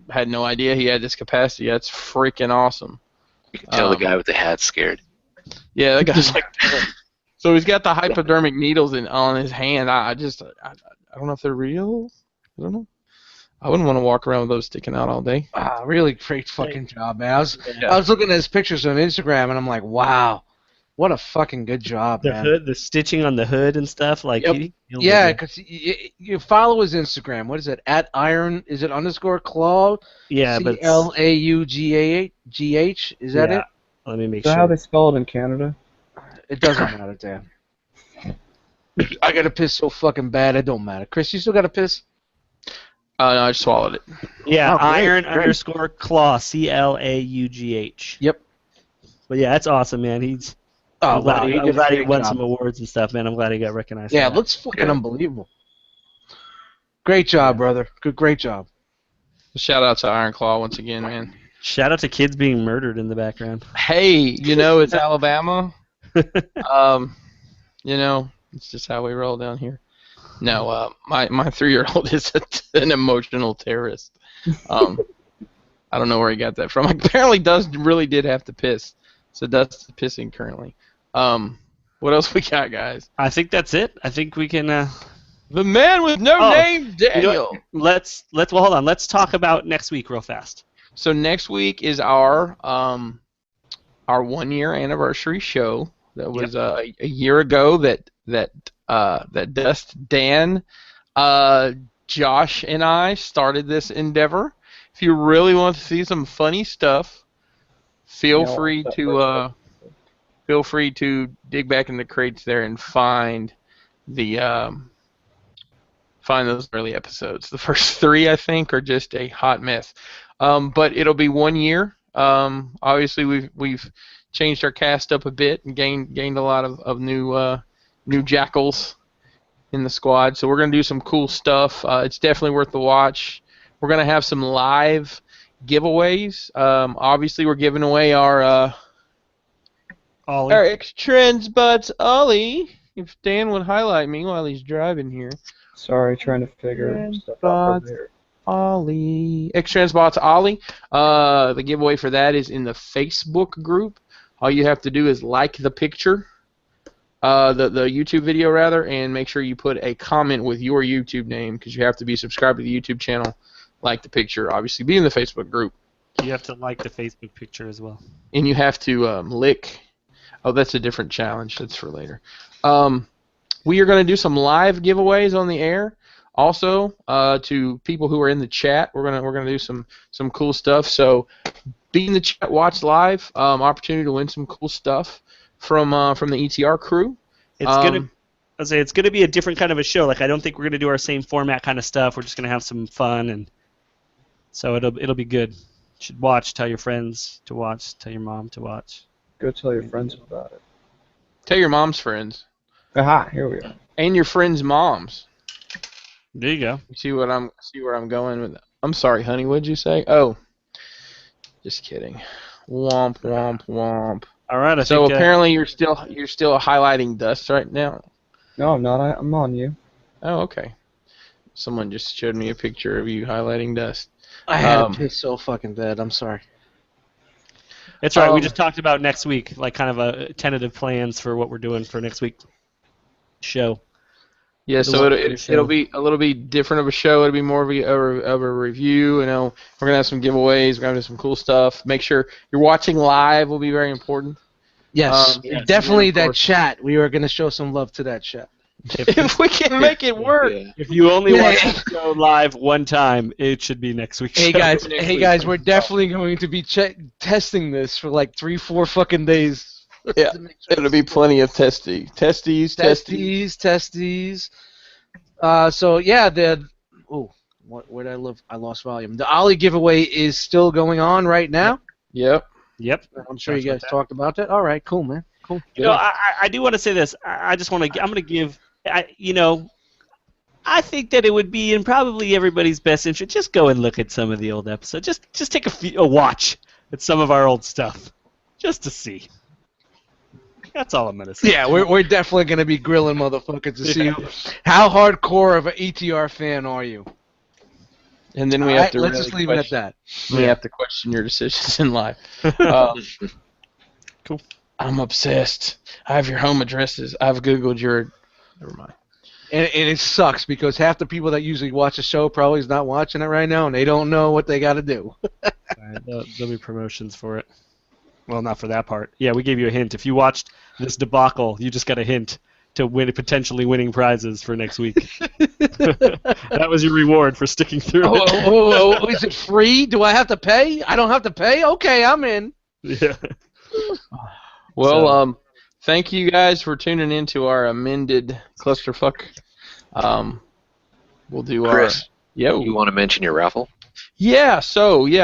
had no idea he had this capacity. That's freaking awesome. You can tell the guy with the hat's scared. Yeah, that guy's like. So he's got the hypodermic needles on his hand. I don't know if they're real I don't know. I wouldn't want to walk around with those sticking out all day. Really great fucking job, man. I was looking at his pictures on Instagram, and I'm like, wow, what a fucking good job, The man. hood, the stitching on the hood and stuff, like Yep. Yeah, because you follow his Instagram. What is it? At Iron? Is it _Claw? Yeah, but CLAUGH? Is that it? Let me make Is that sure. how they spell it in Canada? It doesn't matter, Dan. I gotta piss so fucking bad, it don't matter. Chris, you still gotta piss? No, I just swallowed it. Yeah, Oh, great, Iron great. _Claw, CLAUGH. Yep. But yeah, that's awesome, man. I'm glad he won some awards and stuff, man. I'm glad he got recognized. Yeah, for looks fucking unbelievable. Great job, brother. Great job. Shout out to Iron Claw once again, man. Shout out to kids being murdered in the background. Hey, it's Alabama. It's just how we roll down here. No, my 3-year-old is an emotional terrorist. I don't know where he got that from. Apparently, really did have to piss. So Dust is pissing currently. What else we got, guys? I think that's it. I think we can. The man with no name, Daniel. Let's hold on. Let's talk about next week real fast. So next week is our 1-year anniversary show. That was a year ago that Dust, Dan, Josh, and I started this endeavor. If you really want to see some funny stuff, feel free to dig back in the crates there and find those early episodes. The first 3, I think, are just a hot mess. But it'll be 1 year. Obviously, we've changed our cast up a bit and gained a lot of new Jackals in the squad. So we're gonna do some cool stuff. It's definitely worth the watch. We're gonna have some live giveaways. Obviously, we're giving away our X-Trends Butts Ollie. If Dan would highlight me while he's driving here. Sorry, trying to figure stuff out from here. Ollie. X-Transbots Ollie. The giveaway for that is in the Facebook group. All you have to do is like the picture, the YouTube video rather, and make sure you put a comment with your YouTube name because you have to be subscribed to the YouTube channel, like the picture, obviously be in the Facebook group. You have to like the Facebook picture as well. And you have to lick. Oh, that's a different challenge. That's for later. We are going to do some live giveaways on the air. Also, to people who are in the chat, we're gonna do some cool stuff. So, be in the chat, watch live. Opportunity to win some cool stuff from the ETR crew. It's gonna be a different kind of a show. Like I don't think we're gonna do our same format kind of stuff. We're just gonna have some fun, and so it'll be good. You should watch. Tell your friends to watch. Tell your mom to watch. Go tell your friends about it. Tell your mom's friends. Aha! Here we are. And your friends' moms. There you go. See where I'm going with. I'm sorry, honey. What'd you say? Oh, just kidding. Womp womp womp. All right. So apparently you're still highlighting Dust right now. No, I'm not. I'm on you. Oh, okay. Someone just showed me a picture of you highlighting Dust. I had to piss so fucking bad. I'm sorry. It's all right. We just talked about next week, like kind of a tentative plans for what we're doing for next week show. Yeah, so it'll be a little bit different of a show. It'll be more of a review. We're gonna have some giveaways. We're gonna do some cool stuff. Make sure you're watching live. Will be very important. Yes, definitely that chat. We are gonna show some love to that chat. If we can make it work. Yeah. If you only watch the show live one time, it should be next week's show. Hey guys, we're definitely going to be testing this for like 3-4 fucking days. Yeah, it'll be plenty of testies. So yeah, where'd I live? I lost volume. The Ollie giveaway is still going on right now. Yep. I'm sure you guys talked about that. All right, cool, man. Cool. I do want to say this. I just want to. I'm going to give. I think that it would be in probably everybody's best interest. Just go and look at some of the old episodes. Just take a watch at some of our old stuff, just to see. That's all I'm gonna say. Yeah, we're definitely gonna be grilling motherfuckers to see how hardcore of an ETR fan are you. And then we have to. Let's just leave it at that. We have to question your decisions in life. Cool. I'm obsessed. I have your home addresses. I've Googled your. Never mind. And it sucks because half the people that usually watch the show probably is not watching it right now, and they don't know what they got to do. Right, there'll be promotions for it. Well, not for that part. Yeah, we gave you a hint. If you watched this debacle, you just got a hint to potentially winning prizes for next week. That was your reward for sticking through it. Is it free? Do I have to pay? I don't have to pay? Okay, I'm in. Yeah. Well, thank you guys for tuning in to our amended clusterfuck. We'll do Chris, Yo. You want to mention your raffle? Yeah,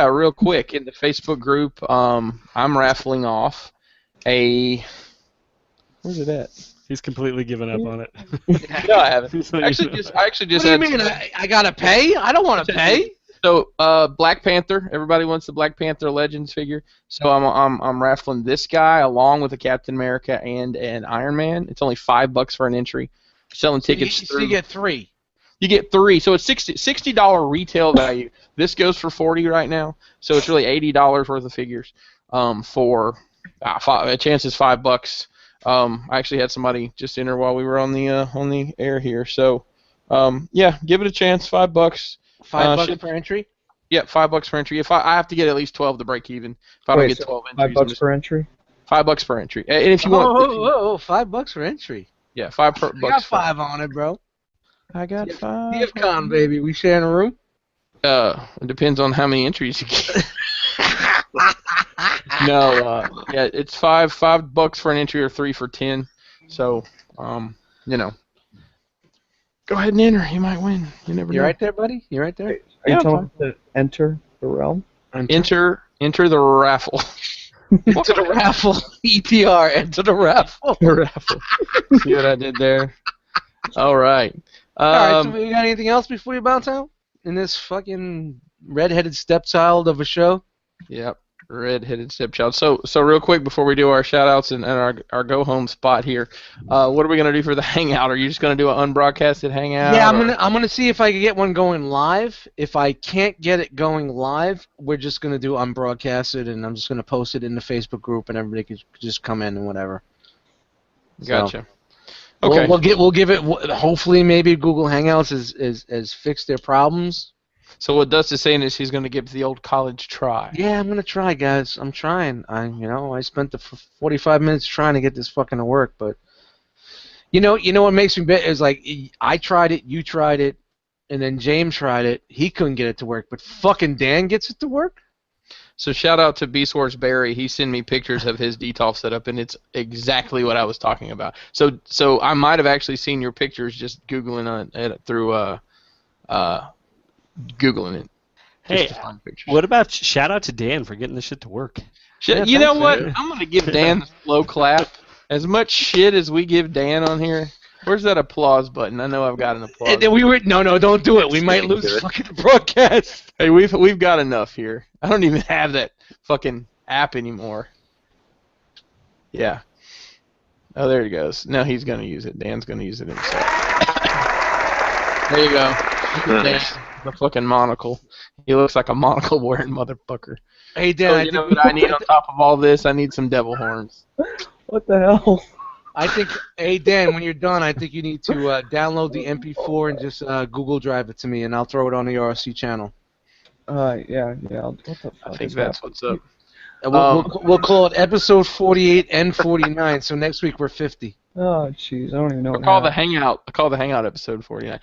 real quick, in the Facebook group, I'm raffling off a... Where's it at? He's completely given up on it. No, I haven't. I actually just What do you mean? I gotta pay? I don't want to pay. So, Black Panther. Everybody wants the Black Panther Legends figure. So I'm raffling this guy along with a Captain America and an Iron Man. It's only $5 for an entry. Selling tickets. So you get 3. You get 3. So it's $60 retail value. This goes for $40 right now. So it's really $80 worth of figures. For a chance is $5. I actually had somebody just enter while we were on the air here. So, yeah, give it a chance. $5. $5 per entry. Yeah, $5 per entry. If I have to get at least 12 to break even. If I don't get 12 entries, $5 per entry. $5 per entry. And if you want, $5 per entry. Yeah, $5 I got 5 on it, bro. I got 5. DFCon, baby. We sharing a room. It depends on how many entries you get. No, yeah, it's $5 for an entry or 3 for 10. So, go ahead and enter. You might win. You never know. You right there, buddy? You right there? Are you telling us to enter the realm? Enter the raffle. Enter the raffle. ETR. Enter the raffle. See what I did there? All right. All right. So we got anything else before you bounce out in this fucking red-headed stepchild of a show? Yep. Red-headed stepchild. So real quick before we do our shout-outs and our go-home spot here, what are we gonna do for the hangout? Are you just gonna do an unbroadcasted hangout? Yeah, I'm gonna see if I can get one going live. If I can't get it going live, we're just gonna do unbroadcasted, and I'm just gonna post it in the Facebook group, and everybody can just come in and whatever. Gotcha. So, okay. We'll give it. Hopefully, maybe Google Hangouts has fixed their problems. So what Dust is saying is he's going to give the old college try. Yeah, I'm gonna try, guys. I'm trying. I spent the 45 minutes trying to get this fucking to work, but you know what makes me bit is like I tried it, you tried it, and then James tried it. He couldn't get it to work, but fucking Dan gets it to work. So shout out to Beast Wars Barry. He sent me pictures of his DTOF setup, and it's exactly what I was talking about. So I might have actually seen your pictures just googling it through googling it. Hey, what about shout out to Dan for getting this shit to work? You know what? I'm gonna give Dan the slow clap. As much shit as we give Dan on here, where's that applause button? I know I've got an applause. No, don't do it. We might lose fucking broadcast. Hey, we've got enough here. I don't even have that fucking app anymore. Yeah. Oh, there he goes. Now he's gonna use it. Dan's gonna use it himself. There you go. Nice. The fucking monocle. He looks like a monocle wearing motherfucker. Hey Dan, you know what I need on top of all this? I need some devil horns. What the hell? I think, hey Dan, when you're done, I think you need to download the MP4 and just Google Drive it to me, and I'll throw it on the RC channel. Yeah. I think that's what's up. We'll call it episode 48 and 49. So next week we're 50. Oh jeez, I don't even know. I'll call the hangout episode 49.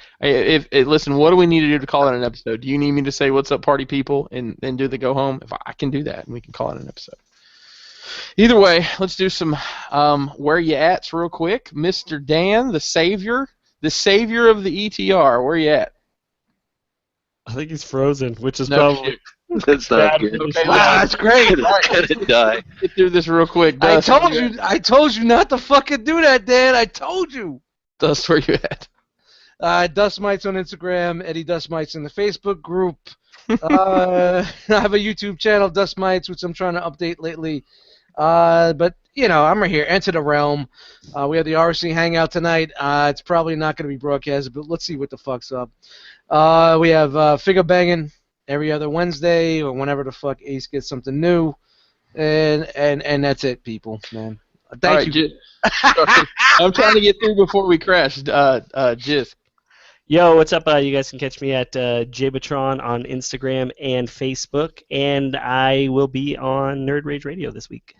Listen, what do we need to do to call it an episode? Do you need me to say what's up, party people, and then do the go home? If I can do that, and we can call it an episode. Either way, let's do some where you at's real quick. Mr. Dan, the savior of the ETR. Where you at? I think he's frozen, which is No probably. shit. That's not good. Okay, Wow, that's great. It's gonna die. Get through this real quick. I Dust, told you not to fucking do that, Dan. I told you. Dust, where you at? Dust Mites on Instagram, Eddie Dust Mites in the Facebook group. I have a YouTube channel, Dust Mites, which I'm trying to update lately. But I'm right here. Enter the realm. We have the RC Hangout tonight. It's probably not going to be broadcasted, but let's see what the fuck's up. We have Figure Banging every other Wednesday or whenever the fuck Ace gets something new, and that's it, people, man. Thank you. I'm trying to get through before we crash. Jisk. Yo, what's up? You guys can catch me at Jbatron on Instagram and Facebook, and I will be on Nerd Rage Radio this week.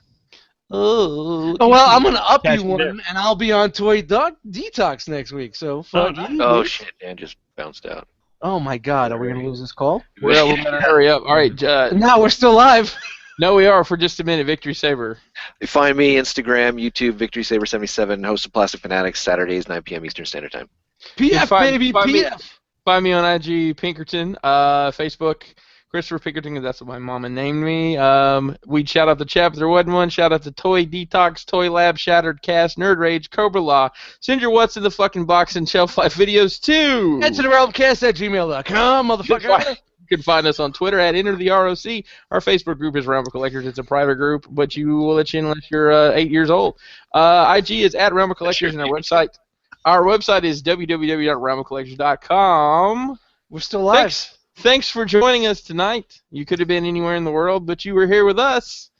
Oh well, I'm gonna up you one, and I'll be on Toy Detox next week. So fuck you. Oh shit, Dan just bounced out. Oh my God, are we gonna lose this call? Well, we better hurry up. All right, now we're still live. No, we are for just a minute. Victory Saber. You find me Instagram, YouTube, Victory Saber 77, host of Plastic Fanatics, Saturdays 9 p.m. Eastern Standard Time. PF baby, PF. Find me on IG Pinkerton, Facebook. Christopher Pinkerton, that's what my mama named me. We'd shout out the chat if there wasn't one. Shout out to Toy Detox, Toy Lab, Shattered Cast, Nerd Rage, Cobra Law. Send your what's in the fucking box and shelf life videos too. Head to the realmcast@gmail.com, motherfucker. You can find us on Twitter at Enter the ROC. Our Facebook group is Realm of Collectors. It's a private group, but you will let you in unless you're 8 years old. IG is at Realm of Collectors, and our website. Our website is www.realmofcollectors.com. We're still live. Thanks for joining us tonight. You could have been anywhere in the world, but you were here with us,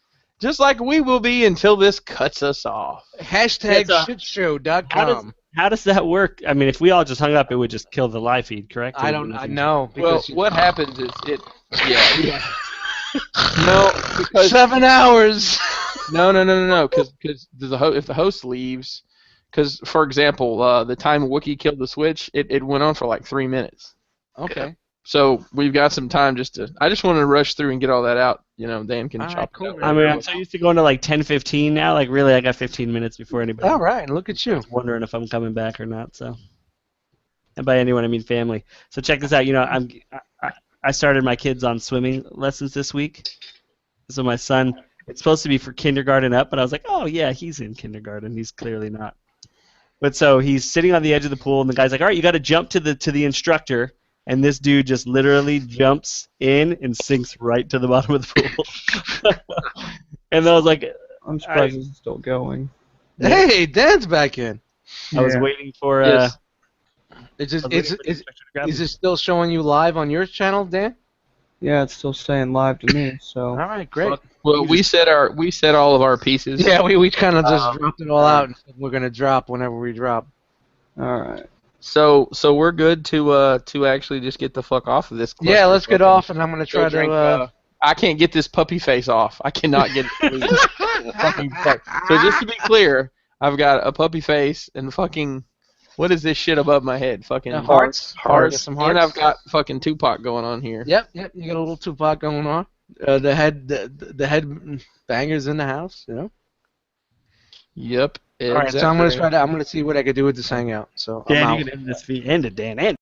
just like we will be until this cuts us off. #shitshow.com. How does that work? I mean, if we all just hung up, it would just kill the live feed, correct? I know. Well, what happens is yeah. No, because 7 hours. No. Because if the host leaves, because for example, the time Wookiee killed the Switch, it went on for like 3 minutes. Okay. So we've got some time I just wanted to rush through and get all that out. You know, Dan can chop it up. I mean, I'm so used to going to like 10:15 now. Like, really, I got 15 minutes before anybody. All right, look at you. I was wondering if I'm coming back or not. So, and by anyone I mean family. So check this out. You know, I started my kids on swimming lessons this week. So my son, it's supposed to be for kindergarten up, but I was like, oh yeah, he's in kindergarten. He's clearly not. But so he's sitting on the edge of the pool, and the guy's like, all right, you got to jump to the instructor. And this dude just literally jumps in and sinks right to the bottom of the pool. And I was like, I'm surprised he's still going. Hey, Dan's back in. I was waiting for. Is it still showing you live on your channel, Dan? Yeah, it's still saying live to me. So. All right, great. Well, we said all of our pieces. Yeah, we kind of just dropped it all out, and said we're gonna drop whenever we drop. All right. So we're good to actually just get the fuck off of this. Yeah, let's get off, and I'm gonna try to. I can't get this puppy face off. I cannot get it. So just to be clear, I've got a puppy face and fucking. What is this shit above my head? Fucking hearts. Some hearts. And I've got fucking Tupac going on here. Yep. You got a little Tupac going on. The head bangers in the house. You know. Yep. All right, so I'm gonna see what I can do with this hangout. So Dan, you can end this feed. End it, Dan. End.